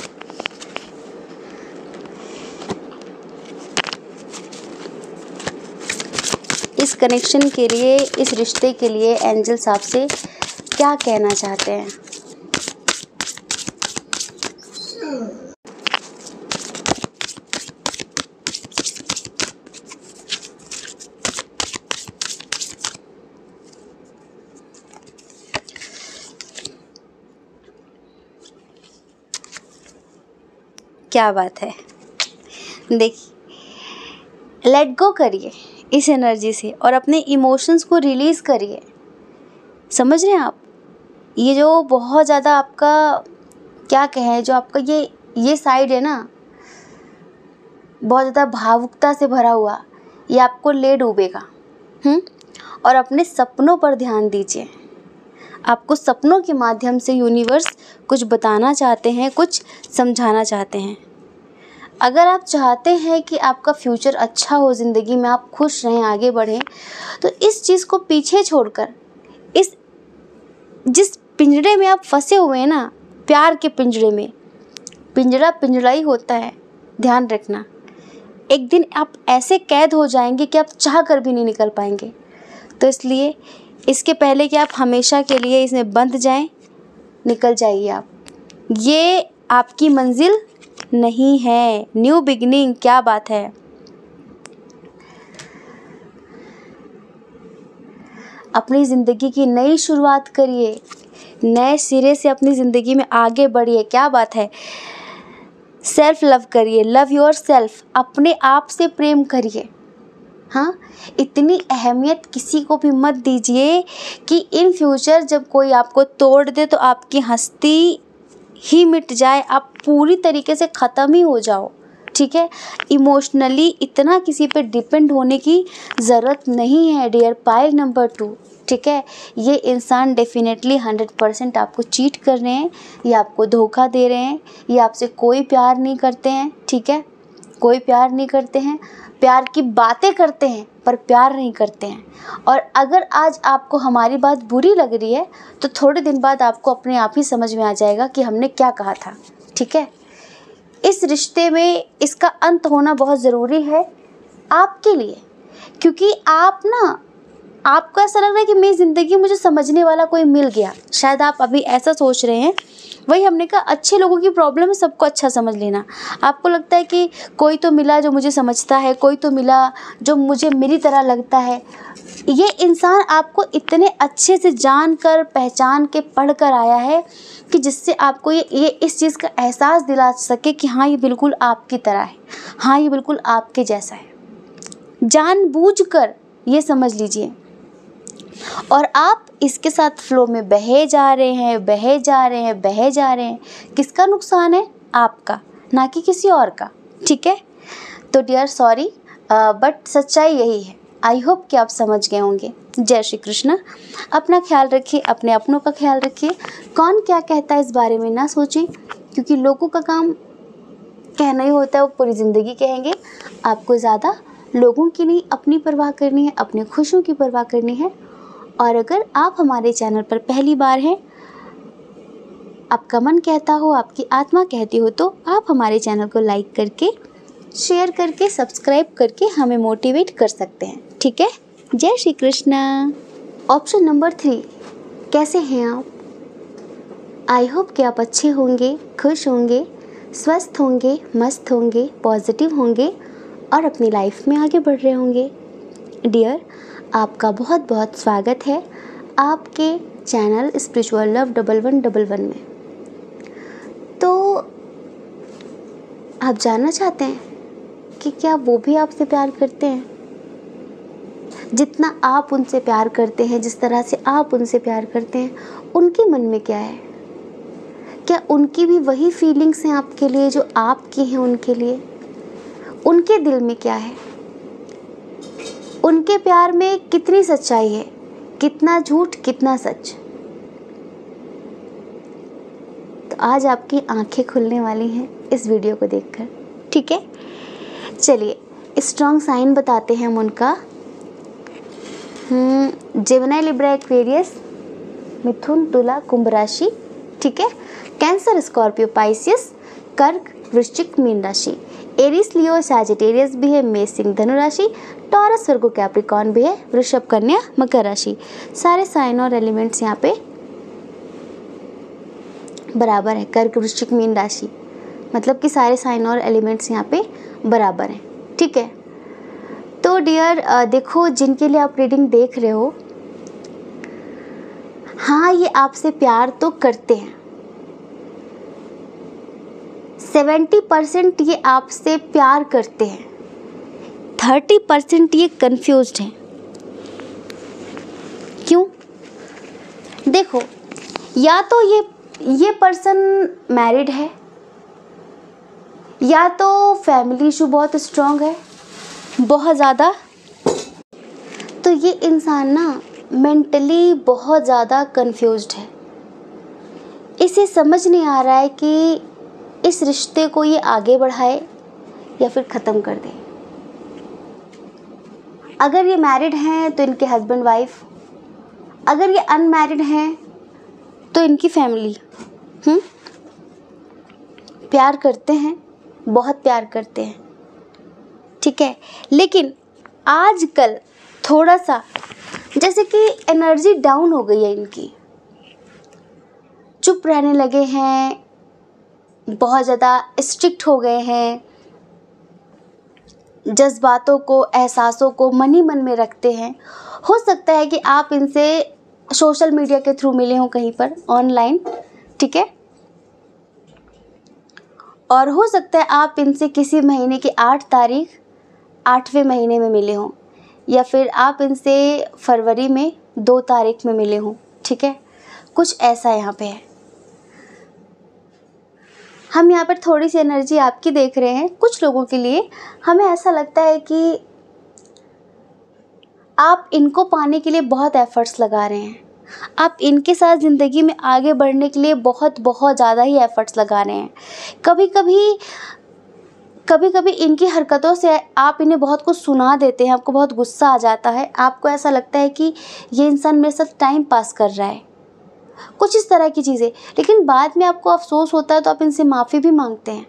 इस कनेक्शन के लिए, इस रिश्ते के लिए एंजल्स आपसे क्या कहना चाहते हैं। क्या बात है, देखिए, लेट गो करिए इस एनर्जी से और अपने इमोशंस को रिलीज़ करिए। समझ रहे हैं आप, ये जो बहुत ज़्यादा आपका क्या कहें, जो आपका ये साइड है ना, बहुत ज़्यादा भावुकता से भरा हुआ, ये आपको ले डूबेगा। और अपने सपनों पर ध्यान दीजिए। आपको सपनों के माध्यम से यूनिवर्स कुछ बताना चाहते हैं, कुछ समझाना चाहते हैं। अगर आप चाहते हैं कि आपका फ्यूचर अच्छा हो, ज़िंदगी में आप खुश रहें, आगे बढ़ें, तो इस चीज़ को पीछे छोड़कर इस जिस पिंजरे में आप फंसे हुए हैं ना, प्यार के पिंजरे में, पिंजरा पिंजरा ही होता है, ध्यान रखना। एक दिन आप ऐसे कैद हो जाएंगे कि आप चाह कर भी नहीं निकल पाएंगे। तो इसलिए इसके पहले कि आप हमेशा के लिए इसमें बंध जाएं, निकल जाइए आप। ये आपकी मंजिल नहीं है। न्यू बिगिनिंग, क्या बात है। अपनी ज़िंदगी की नई शुरुआत करिए, नए सिरे से अपनी ज़िंदगी में आगे बढ़िए, क्या बात है। सेल्फ लव करिए, लव योर सेल्फ, अपने आप से प्रेम करिए। हाँ, इतनी अहमियत किसी को भी मत दीजिए कि इन फ्यूचर जब कोई आपको तोड़ दे तो आपकी हस्ती ही मिट जाए, आप पूरी तरीके से ख़त्म ही हो जाओ। ठीक है, इमोशनली इतना किसी पे डिपेंड होने की ज़रूरत नहीं है डियर पाइल नंबर 2। ठीक है, ये इंसान डेफिनेटली 100% आपको चीट कर रहे हैं, ये आपको धोखा दे रहे हैं, ये आपसे कोई प्यार नहीं करते हैं। ठीक है, कोई प्यार नहीं करते हैं, प्यार की बातें करते हैं पर प्यार नहीं करते हैं। और अगर आज आपको हमारी बात बुरी लग रही है तो थोड़े दिन बाद आपको अपने आप ही समझ में आ जाएगा कि हमने क्या कहा था। ठीक है, इस रिश्ते में इसका अंत होना बहुत ज़रूरी है आपके लिए, क्योंकि आपको ऐसा लग रहा है कि मेरी ज़िंदगी मुझे समझने वाला कोई मिल गया। शायद आप अभी ऐसा सोच रहे हैं। वही हमने कहा, अच्छे लोगों की प्रॉब्लम है सबको अच्छा समझ लेना। आपको लगता है कि कोई तो मिला जो मुझे समझता है, कोई तो मिला जो मुझे मेरी तरह लगता है। ये इंसान आपको इतने अच्छे से जान कर, पहचान के, पढ़ कर आया है कि जिससे आपको ये इस चीज़ का एहसास दिला सके कि हाँ, ये बिल्कुल आपकी तरह है, हाँ, ये बिल्कुल आपके जैसा है। जानबूझकर ये समझ लीजिए। और आप इसके साथ फ्लो में बहे जा रहे हैं, बहे जा रहे हैं, बहे जा रहे हैं। किसका नुकसान है? आपका, ना कि किसी और का। ठीक है, तो डियर सॉरी, बट सच्चाई यही है। आई होप कि आप समझ गए होंगे। जय श्री कृष्ण। अपना ख्याल रखिए, अपने अपनों का ख्याल रखिए। कौन क्या कहता है इस बारे में ना सोचें, क्योंकि लोगों का काम कहना ही होता है, वो पूरी ज़िंदगी कहेंगे। आपको ज़्यादा लोगों की नहीं, अपनी परवाह करनी है, अपने खुशियों की परवाह करनी है। और अगर आप हमारे चैनल पर पहली बार हैं, आपका मन कहता हो, आपकी आत्मा कहती हो, तो आप हमारे चैनल को लाइक करके, शेयर करके, सब्सक्राइब करके हमें मोटिवेट कर सकते हैं। ठीक है, जय श्री कृष्ण। ऑप्शन नंबर 3, कैसे हैं आप? आई होप कि आप अच्छे होंगे, खुश होंगे, स्वस्थ होंगे, मस्त होंगे, पॉजिटिव होंगे और अपनी लाइफ में आगे बढ़ रहे होंगे। डियर, आपका बहुत बहुत स्वागत है आपके चैनल स्पिरिचुअल लव 1111 में। तो आप जानना चाहते हैं कि क्या वो भी आपसे प्यार करते हैं? जितना आप उनसे प्यार करते हैं, जिस तरह से आप उनसे प्यार करते हैं, उनके मन में क्या है? क्या उनकी भी वही फीलिंग्स हैं आपके लिए जो आपकी हैं उनके लिए? उनके दिल में क्या है? उनके प्यार में कितनी सच्चाई है, कितना झूठ, कितना सच? तो आज आपकी आंखें खुलने वाली हैं इस वीडियो को देखकर। ठीक है, चलिए स्ट्रॉन्ग साइन बताते हैं हम उनका। जेमिनी, लिब्रा, एक्वेरियस, मिथुन, तुला, कुंभ राशि। ठीक है, कैंसर, स्कॉर्पियो, पाइसियस, कर्क, वृश्चिक, मीन राशि। एरिस, लियो, सैजिटेरियस भी है, मेष, सिंह, धनु राशि। टॉरस, वर्गो, कैप्रिकॉर्न भी है, वृषभ, कन्या, मकर राशि। सारे साइन और एलिमेंट्स यहाँ पे बराबर है। कर्क, वृश्चिक, मीन राशि, मतलब कि सारे साइन और एलिमेंट्स यहाँ पे बराबर हैं। ठीक है, तो डियर देखो, जिनके लिए आप रीडिंग देख रहे हो, हाँ, ये आपसे प्यार तो करते हैं। 70% ये आपसे प्यार करते हैं, 30% ये कंफ्यूज्ड हैं। क्यों? देखो, या तो ये ये पर्सन मैरिड है, या तो फैमिली इशू बहुत स्ट्रॉन्ग है, बहुत ज़्यादा। तो ये इंसान ना मेंटली बहुत ज़्यादा कंफ्यूज्ड है। इसे समझ नहीं आ रहा है कि इस रिश्ते को ये आगे बढ़ाए या फिर ख़त्म कर दे। अगर ये मैरिड हैं तो इनके हस्बैंड वाइफ, अगर ये अनमैरिड हैं तो इनकी फैमिली प्यार करते हैं, बहुत प्यार करते हैं, ठीक है। लेकिन आजकल थोड़ा सा जैसे कि एनर्जी डाउन हो गई है इनकी, चुप रहने लगे हैं, बहुत ज़्यादा स्ट्रिक्ट हो गए हैं, जज्बातों को, एहसासों को मन ही मन में रखते हैं। हो सकता है कि आप इनसे सोशल मीडिया के थ्रू मिले हों कहीं पर ऑनलाइन, ठीक है। और हो सकता है आप इनसे किसी महीने की 8 तारीख 8वें महीने में मिले हों, या फिर आप इनसे फरवरी में 2 तारीख में मिले हों, ठीक है। कुछ ऐसा यहाँ पे है। हम यहाँ पर थोड़ी सी एनर्जी आपकी देख रहे हैं। कुछ लोगों के लिए हमें ऐसा लगता है कि आप इनको पाने के लिए बहुत एफ़र्ट्स लगा रहे हैं, आप इनके साथ ज़िंदगी में आगे बढ़ने के लिए बहुत बहुत ज़्यादा ही एफ़र्ट्स लगा रहे हैं। कभी कभी इनकी हरकतों से आप इन्हें बहुत कुछ सुना देते हैं, आपको बहुत गुस्सा आ जाता है, आपको ऐसा लगता है कि ये इंसान मेरे साथ टाइम पास कर रहा है, कुछ इस तरह की चीज़ें। लेकिन बाद में आपको अफसोस होता है तो आप इनसे माफ़ी भी मांगते हैं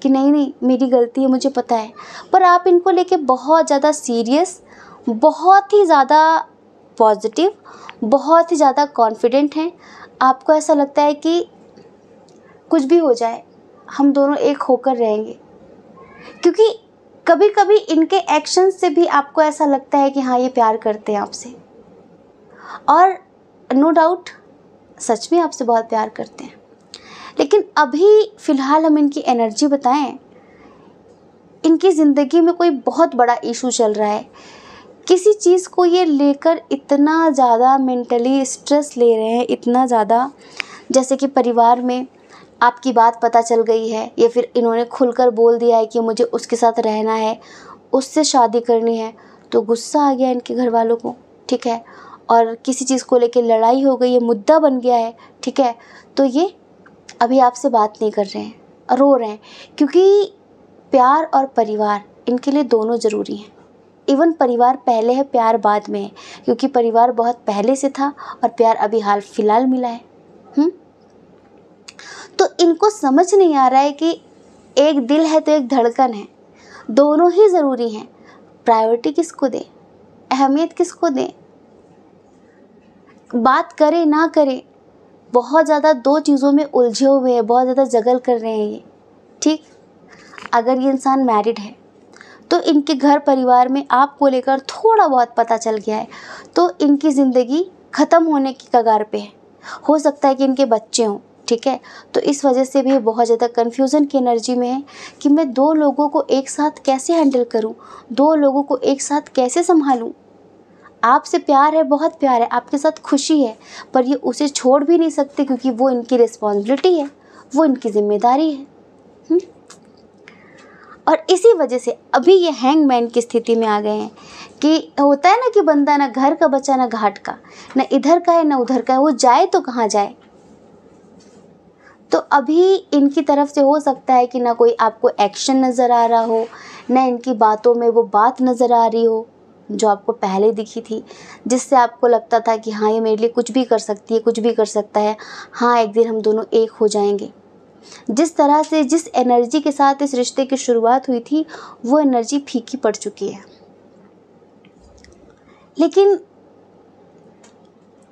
कि नहीं मेरी गलती है, मुझे पता है। पर आप इनको लेके बहुत ज़्यादा सीरियस, बहुत ही ज़्यादा पॉजिटिव, बहुत ही ज़्यादा कॉन्फिडेंट हैं। आपको ऐसा लगता है कि कुछ भी हो जाए हम दोनों एक होकर रहेंगे, क्योंकि कभी कभी इनके एक्शन से भी आपको ऐसा लगता है कि हाँ ये प्यार करते हैं आपसे, और नो डाउट सच में आपसे बहुत प्यार करते हैं। लेकिन अभी फ़िलहाल हम इनकी एनर्जी बताएं, इनकी ज़िंदगी में कोई बहुत बड़ा इशू चल रहा है, किसी चीज़ को ये लेकर इतना ज़्यादा मेंटली स्ट्रेस ले रहे हैं, इतना ज़्यादा, जैसे कि परिवार में आपकी बात पता चल गई है, या फिर इन्होंने खुलकर बोल दिया है कि मुझे उसके साथ रहना है, उससे शादी करनी है, तो गुस्सा आ गया इनके घर वालों को, ठीक है। और किसी चीज़ को लेकर लड़ाई हो गई है, मुद्दा बन गया है, ठीक है। तो ये अभी आपसे बात नहीं कर रहे हैं, रो रहे हैं, क्योंकि प्यार और परिवार इनके लिए दोनों ज़रूरी हैं। इवन परिवार पहले है, प्यार बाद में है, क्योंकि परिवार बहुत पहले से था और प्यार अभी हाल फिलहाल मिला है। तो इनको समझ नहीं आ रहा है कि एक दिल है तो एक धड़कन है, दोनों ही ज़रूरी हैं। प्रायोरिटी किसको दें, अहमियत किसको दें, बात करें ना करें, बहुत ज़्यादा दो चीज़ों में उलझे हुए हैं, बहुत ज़्यादा जगल कर रहे हैं ये, ठीक। अगर ये इंसान मैरिड है तो इनके घर परिवार में आपको लेकर थोड़ा बहुत पता चल गया है, तो इनकी ज़िंदगी ख़त्म होने की कगार पे है। हो सकता है कि इनके बच्चे हों, ठीक है। तो इस वजह से भी बहुत ज़्यादा कन्फ्यूज़न की एनर्जी में है कि मैं 2 लोगों को एक साथ कैसे हैंडल करूं, 2 लोगों को एक साथ कैसे संभालूं। आपसे प्यार है, बहुत प्यार है, आपके साथ खुशी है, पर ये उसे छोड़ भी नहीं सकते, क्योंकि वो इनकी रिस्पॉन्सिबिलिटी है, वो इनकी जिम्मेदारी है। और इसी वजह से अभी ये हैंगमैन की स्थिति में आ गए हैं कि होता है ना कि बंदा ना घर का बच्चा ना घाट का, ना इधर का है ना उधर का है, वो जाए तो कहाँ जाए। तो अभी इनकी तरफ से हो सकता है कि ना कोई आपको एक्शन नज़र आ रहा हो, ना इनकी बातों में वो बात नज़र आ रही हो जो आपको पहले दिखी थी, जिससे आपको लगता था कि हाँ ये मेरे लिए कुछ भी कर सकती है, कुछ भी कर सकता है, हाँ एक दिन हम दोनों एक हो जाएंगे। जिस तरह से, जिस एनर्जी के साथ इस रिश्ते की शुरुआत हुई थी, वो एनर्जी फीकी पड़ चुकी है। लेकिन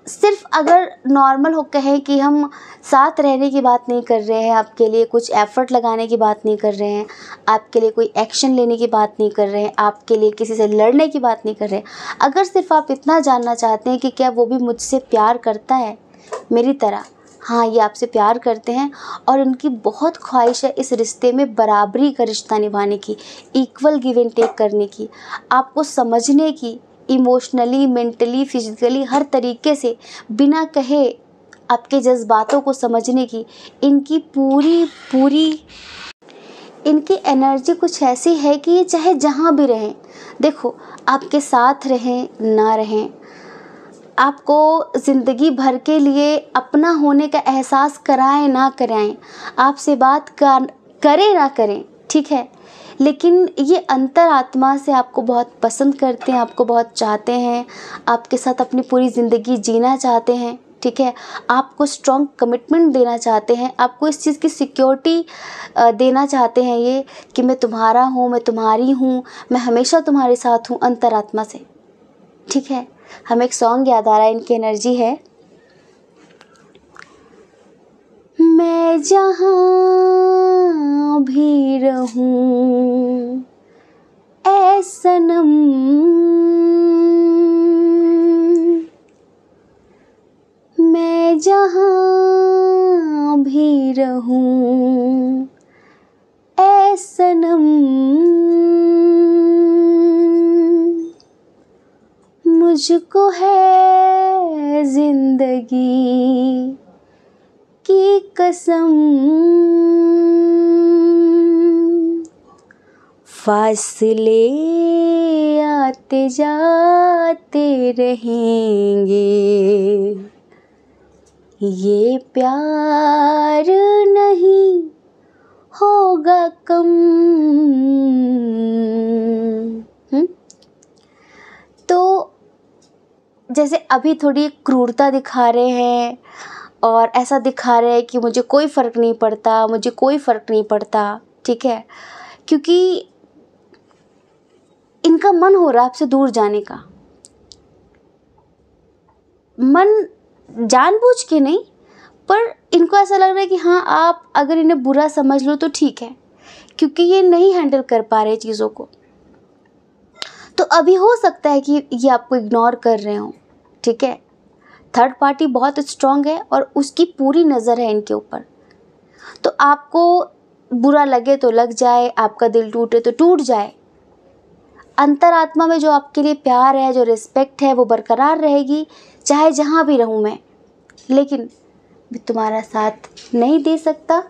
सिर्फ अगर नॉर्मल हो कहें कि हम साथ रहने की बात नहीं कर रहे हैं, आपके लिए कुछ एफ़र्ट लगाने की बात नहीं कर रहे हैं, आपके लिए कोई एक्शन लेने की बात नहीं कर रहे हैं, आपके लिए किसी से लड़ने की बात नहीं कर रहे हैं, अगर सिर्फ आप इतना जानना चाहते हैं कि क्या वो भी मुझसे प्यार करता है मेरी तरह, हाँ ये आपसे प्यार करते हैं और उनकी बहुत ख्वाहिश है इस रिश्ते में बराबरी का रिश्ता निभाने की, इक्वल गिव एंड टेक करने की, आपको समझने की, इमोशनली, मेंटली, फिजिकली, हर तरीके से बिना कहे आपके जज्बातों को समझने की। इनकी पूरी इनकी एनर्जी कुछ ऐसी है कि ये चाहे जहाँ भी रहें, देखो आपके साथ रहें ना रहें, आपको ज़िंदगी भर के लिए अपना होने का एहसास कराएं ना कराएं, आपसे बात करें ना करें, ठीक है, लेकिन ये अंतरात्मा से आपको बहुत पसंद करते हैं, आपको बहुत चाहते हैं, आपके साथ अपनी पूरी ज़िंदगी जीना चाहते हैं, ठीक है, आपको स्ट्रॉन्ग कमिटमेंट देना चाहते हैं, आपको इस चीज़ की सिक्योरिटी देना चाहते हैं ये कि मैं तुम्हारा हूँ, मैं तुम्हारी हूँ, मैं हमेशा तुम्हारे साथ हूँ, अंतरात्मा से, ठीक है। हमें एक सॉन्ग याद आ रहा है, इनकी एनर्जी है, मैं जहाँ भी रहूं ऐ सनम, मैं जहाँ भी रहूं ऐ सनम, मुझको है जिंदगी की कसम, फासले आते जाते रहेंगे, ये प्यार नहीं होगा कम। तो जैसे अभी थोड़ी क्रूरता दिखा रहे हैं और ऐसा दिखा रहे हैं कि मुझे कोई फ़र्क नहीं पड़ता, मुझे कोई फ़र्क नहीं पड़ता, ठीक है, क्योंकि इनका मन हो रहा है आपसे दूर जाने का, मन जानबूझ के नहीं, पर इनको ऐसा लग रहा है कि हाँ आप अगर इन्हें बुरा समझ लो तो ठीक है, क्योंकि ये नहीं हैंडल कर पा रहे चीज़ों को। तो अभी हो सकता है कि ये आपको इग्नोर कर रहे हो, ठीक है, थर्ड पार्टी बहुत स्ट्रांग है और उसकी पूरी नज़र है इनके ऊपर। तो आपको बुरा लगे तो लग जाए, आपका दिल टूटे तो टूट जाए, अंतरात्मा में जो आपके लिए प्यार है, जो रिस्पेक्ट है, वो बरकरार रहेगी, चाहे जहाँ भी रहूँ मैं, लेकिन मैं तुम्हारा साथ नहीं दे सकता,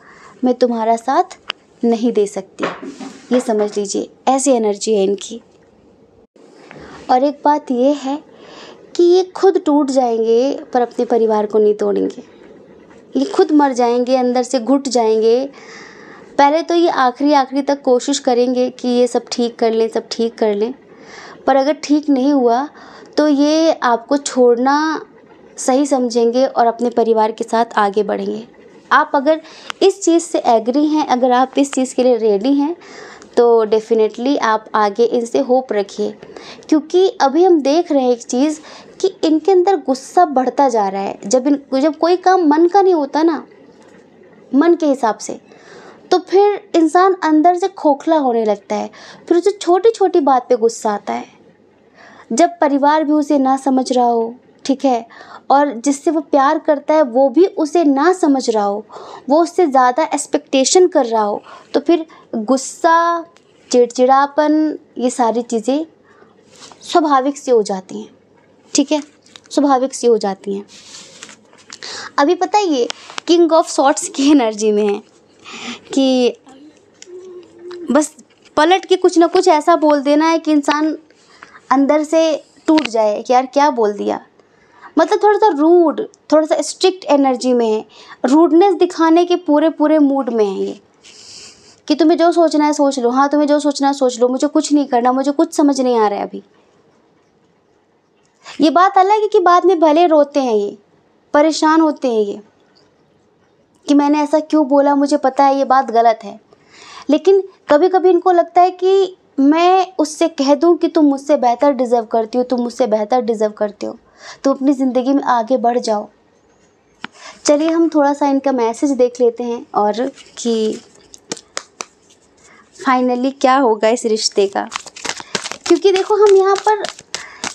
मैं तुम्हारा साथ नहीं दे सकती, ये समझ लीजिए, ऐसी एनर्जी है इनकी। और एक बात ये है कि ये खुद टूट जाएंगे पर अपने परिवार को नहीं तोड़ेंगे, ये खुद मर जाएंगे, अंदर से घुट जाएंगे। पहले तो ये आखिरी तक कोशिश करेंगे कि ये सब ठीक कर लें, सब ठीक कर लें, पर अगर ठीक नहीं हुआ तो ये आपको छोड़ना सही समझेंगे और अपने परिवार के साथ आगे बढ़ेंगे। आप अगर इस चीज़ से एग्री हैं, अगर आप इस चीज़ के लिए रेडी हैं, तो डेफिनेटली आप आगे इनसे होप रखिए, क्योंकि अभी हम देख रहे हैं एक चीज़ कि इनके अंदर गुस्सा बढ़ता जा रहा है। जब कोई काम मन का नहीं होता ना, मन के हिसाब से, तो फिर इंसान अंदर से खोखला होने लगता है, फिर उसे छोटी छोटी बात पे गुस्सा आता है। जब परिवार भी उसे ना समझ रहा हो, ठीक है, और जिससे वो प्यार करता है वो भी उसे ना समझ रहा हो, वो उससे ज़्यादा एक्सपेक्टेशन कर रहा हो, तो फिर गुस्सा, चिड़चिड़ापन, ये सारी चीज़ें स्वाभाविक सी हो जाती हैं, ठीक है, स्वाभाविक सी हो जाती हैं। अभी पता है ये किंग ऑफ सॉर्ट्स की एनर्जी में है कि बस पलट के कुछ ना कुछ ऐसा बोल देना है कि इंसान अंदर से टूट जाए कि यार क्या बोल दिया। मतलब थोड़ा सा रूड, थोड़ा सा स्ट्रिक्ट एनर्जी में है, रूडनेस दिखाने के पूरे मूड में है ये, कि तुम्हें जो सोचना है सोच लो, हाँ तुम्हें जो सोचना है सोच लो, मुझे कुछ नहीं करना, मुझे कुछ समझ नहीं आ रहा है अभी। ये बात अलग है कि बाद में भले रोते हैं, ये परेशान होते हैं ये कि मैंने ऐसा क्यों बोला, मुझे पता है ये बात गलत है, लेकिन कभी कभी इनको लगता है कि मैं उससे कह दूं कि तुम मुझसे बेहतर डिज़र्व करती हो, तुम मुझसे बेहतर डिज़र्व करते हो, तो अपनी ज़िंदगी में आगे बढ़ जाओ। चलिए हम थोड़ा सा इनका मैसेज देख लेते हैं और कि फाइनली क्या होगा इस रिश्ते का, क्योंकि देखो हम यहाँ पर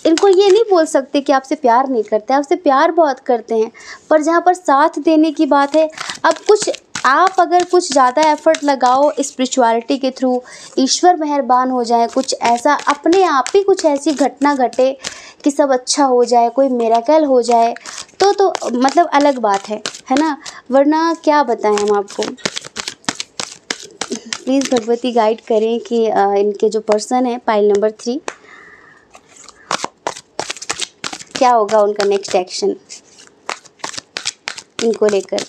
इनको ये नहीं बोल सकते कि आपसे प्यार नहीं करते, आपसे प्यार बहुत करते हैं, पर जहाँ पर साथ देने की बात है, अब कुछ आप अगर कुछ ज़्यादा एफर्ट लगाओ स्पिरिचुअलिटी के थ्रू, ईश्वर मेहरबान हो जाए, कुछ ऐसा अपने आप ही कुछ ऐसी घटना घटे कि सब अच्छा हो जाए, कोई मिरेकल हो जाए, तो तो मतलब अलग बात है ना, वरना क्या बताएं हम आपको। प्लीज़ भगवती गाइड करें कि इनके जो पर्सन है पाइल नंबर 3, क्या होगा उनका नेक्स्ट एक्शन इनको लेकर।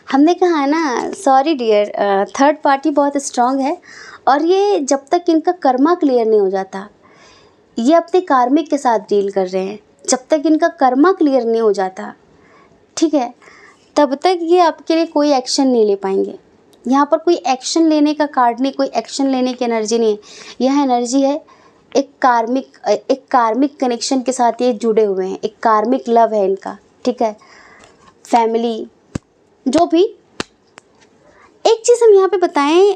हमने कहा है ना, सॉरी डियर, थर्ड पार्टी बहुत स्ट्रांग है और ये जब तक इनका कर्मा क्लियर नहीं हो जाता, ये अपने कार्मिक के साथ डील कर रहे हैं, जब तक इनका कर्मा क्लियर नहीं हो जाता, ठीक है, तब तक ये आपके लिए कोई एक्शन नहीं ले पाएंगे। यहाँ पर कोई एक्शन लेने का कार्ड नहीं, कोई एक्शन लेने की एनर्जी नहीं है। यह एनर्जी है एक कार्मिक कनेक्शन के साथ ये जुड़े हुए हैं, एक कार्मिक लव है इनका, ठीक है, फैमिली जो भी। एक चीज़ हम यहाँ पे बताएं,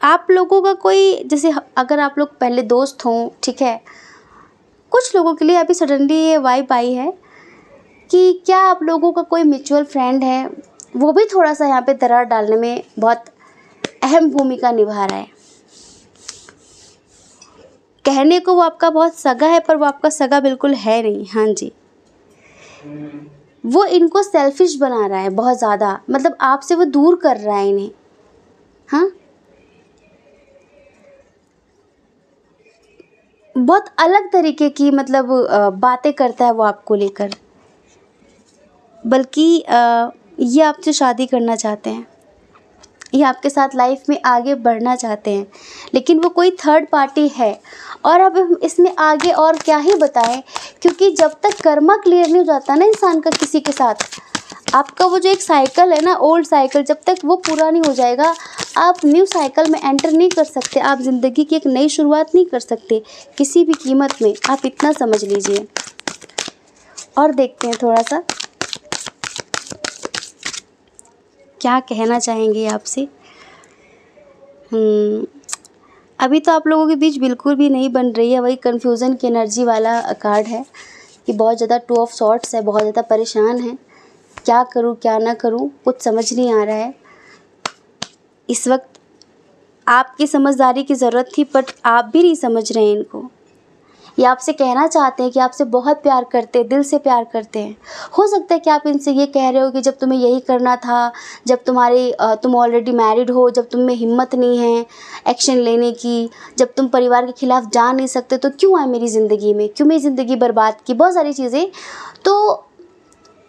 आप लोगों का कोई, जैसे अगर आप लोग पहले दोस्त हों, ठीक है, कुछ लोगों के लिए अभी सडनली ये वाइब आई है कि क्या आप लोगों का कोई म्यूचुअल फ्रेंड है, वो भी थोड़ा सा यहाँ पे दरार डालने में बहुत अहम भूमिका निभा रहा है। कहने को वो आपका बहुत सगा है, पर वो आपका सगा बिल्कुल है नहीं। हाँ जी, वो इनको सेल्फिश बना रहा है बहुत ज़्यादा, मतलब आपसे वो दूर कर रहा है इन्हें। हाँ, बहुत अलग तरीके की मतलब बातें करता है वो आपको लेकर, बल्कि ये आपसे शादी करना चाहते हैं, ये आपके साथ लाइफ में आगे बढ़ना चाहते हैं, लेकिन वो कोई थर्ड पार्टी है। और अब हम इसमें आगे और क्या ही बताएं, क्योंकि जब तक कर्मा क्लियर नहीं हो जाता ना इंसान का किसी के साथ, आपका वो जो एक साइकिल है ना, ओल्ड साइकिल, जब तक वो पूरा नहीं हो जाएगा, आप न्यू साइकिल में एंटर नहीं कर सकते, आप ज़िंदगी की एक नई शुरुआत नहीं कर सकते किसी भी कीमत में, आप इतना समझ लीजिए। और देखते हैं थोड़ा सा क्या कहना चाहेंगे आपसे। अभी तो आप लोगों के बीच बिल्कुल भी नहीं बन रही है, वही कन्फ्यूज़न की एनर्जी वाला कार्ड है कि बहुत ज़्यादा 2 ऑफ सॉर्ड्स है, बहुत ज़्यादा परेशान है, क्या करूं क्या ना करूं कुछ समझ नहीं आ रहा है। इस वक्त आपकी समझदारी की ज़रूरत थी, बट आप भी नहीं समझ रहे हैं इनको। ये आपसे कहना चाहते हैं कि आपसे बहुत प्यार करते हैं, दिल से प्यार करते हैं। हो सकता है कि आप इनसे ये कह रहे हो कि जब तुम्हें यही करना था, जब तुम ऑलरेडी मैरिड हो, जब तुम में हिम्मत नहीं है एक्शन लेने की, जब तुम परिवार के खिलाफ जा नहीं सकते, तो क्यों आए मेरी ज़िंदगी में, क्यों मेरी ज़िंदगी बर्बाद की, बहुत सारी चीज़ें। तो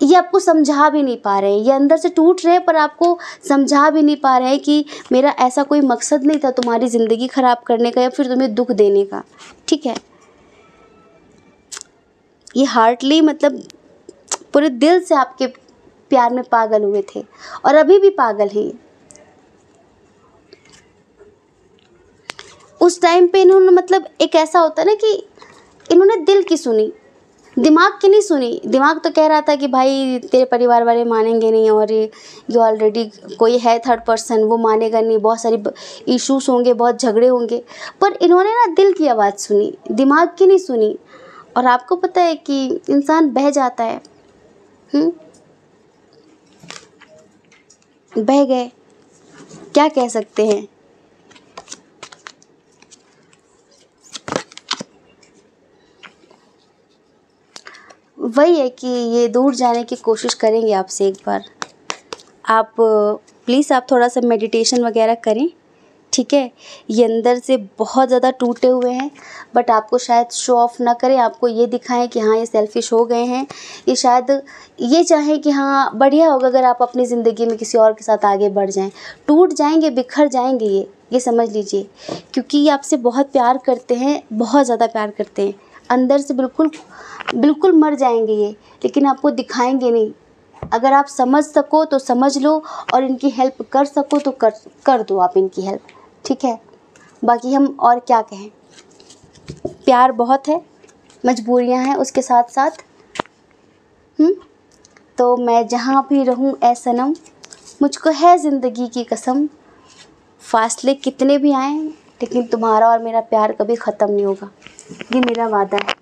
ये आपको समझा भी नहीं पा रहे हैं, ये अंदर से टूट रहे हैं, पर आपको समझा भी नहीं पा रहे हैं कि मेरा ऐसा कोई मकसद नहीं था तुम्हारी ज़िंदगी ख़राब करने का या फिर तुम्हें दुख देने का, ठीक है। ये हार्टली मतलब पूरे दिल से आपके प्यार में पागल हुए थे और अभी भी पागल हैं। उस टाइम पे इन्होंने मतलब एक ऐसा होता है ना कि इन्होंने दिल की सुनी, दिमाग की नहीं सुनी। दिमाग तो कह रहा था कि भाई तेरे परिवार वाले मानेंगे नहीं, और ये ऑलरेडी कोई है थर्ड पर्सन, वो मानेगा नहीं, बहुत सारी इश्यूज होंगे, बहुत झगड़े होंगे। पर इन्होंने ना दिल की आवाज़ सुनी, दिमाग की नहीं सुनी। और आपको पता है कि इंसान बह जाता है। बह गए, क्या कह सकते हैं। वही है कि ये दूर जाने की कोशिश करेंगे आपसे एक बार। आप प्लीज़ आप थोड़ा सा मेडिटेशन वगैरह करें, ठीक है। ये अंदर से बहुत ज़्यादा टूटे हुए हैं, बट आपको शायद शो ऑफ ना करें, आपको ये दिखाएं कि हाँ ये सेल्फिश हो गए हैं। ये शायद ये चाहें कि हाँ बढ़िया होगा अगर आप अपनी ज़िंदगी में किसी और के साथ आगे बढ़ जाएं। टूट जाएंगे, बिखर जाएंगे ये समझ लीजिए, क्योंकि ये आपसे बहुत प्यार करते हैं, बहुत ज़्यादा प्यार करते हैं। अंदर से बिल्कुल मर जाएंगे ये, लेकिन आपको दिखाएंगे नहीं। अगर आप समझ सको तो समझ लो, और इनकी हेल्प कर सको तो कर दो आप इनकी हेल्प, ठीक है। बाकी हम और क्या कहें, प्यार बहुत है, मजबूरियां हैं उसके साथ साथ। तो मैं जहाँ भी रहूँ ऐ सनम, मुझको है ज़िंदगी की कसम, फासले कितने भी आएँ लेकिन तुम्हारा और मेरा प्यार कभी ख़त्म नहीं होगा, ये मेरा वादा है।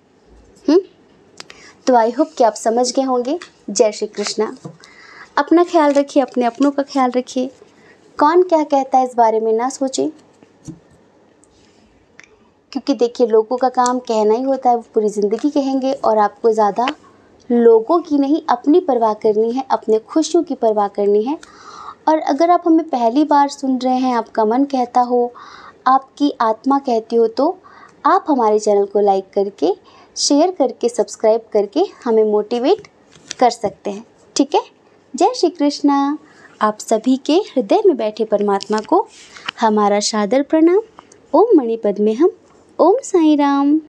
तो आई होप कि आप समझ गए होंगे। जय श्री कृष्णा। अपना ख्याल रखिए, अपने अपनों का ख्याल रखिए। कौन क्या कहता है इस बारे में ना सोचें, क्योंकि देखिए लोगों का काम कहना ही होता है, वो पूरी ज़िंदगी कहेंगे और आपको ज़्यादा लोगों की नहीं अपनी परवाह करनी है, अपने खुशियों की परवाह करनी है। और अगर आप हमें पहली बार सुन रहे हैं, आपका मन कहता हो, आपकी आत्मा कहती हो, तो आप हमारे चैनल को लाइक करके, शेयर करके, सब्सक्राइब करके हमें मोटिवेट कर सकते हैं। ठीक है। जय श्री कृष्णा। आप सभी के हृदय में बैठे परमात्मा को हमारा सादर प्रणाम। ओम मणि पद्मे हम। ओम साईं राम।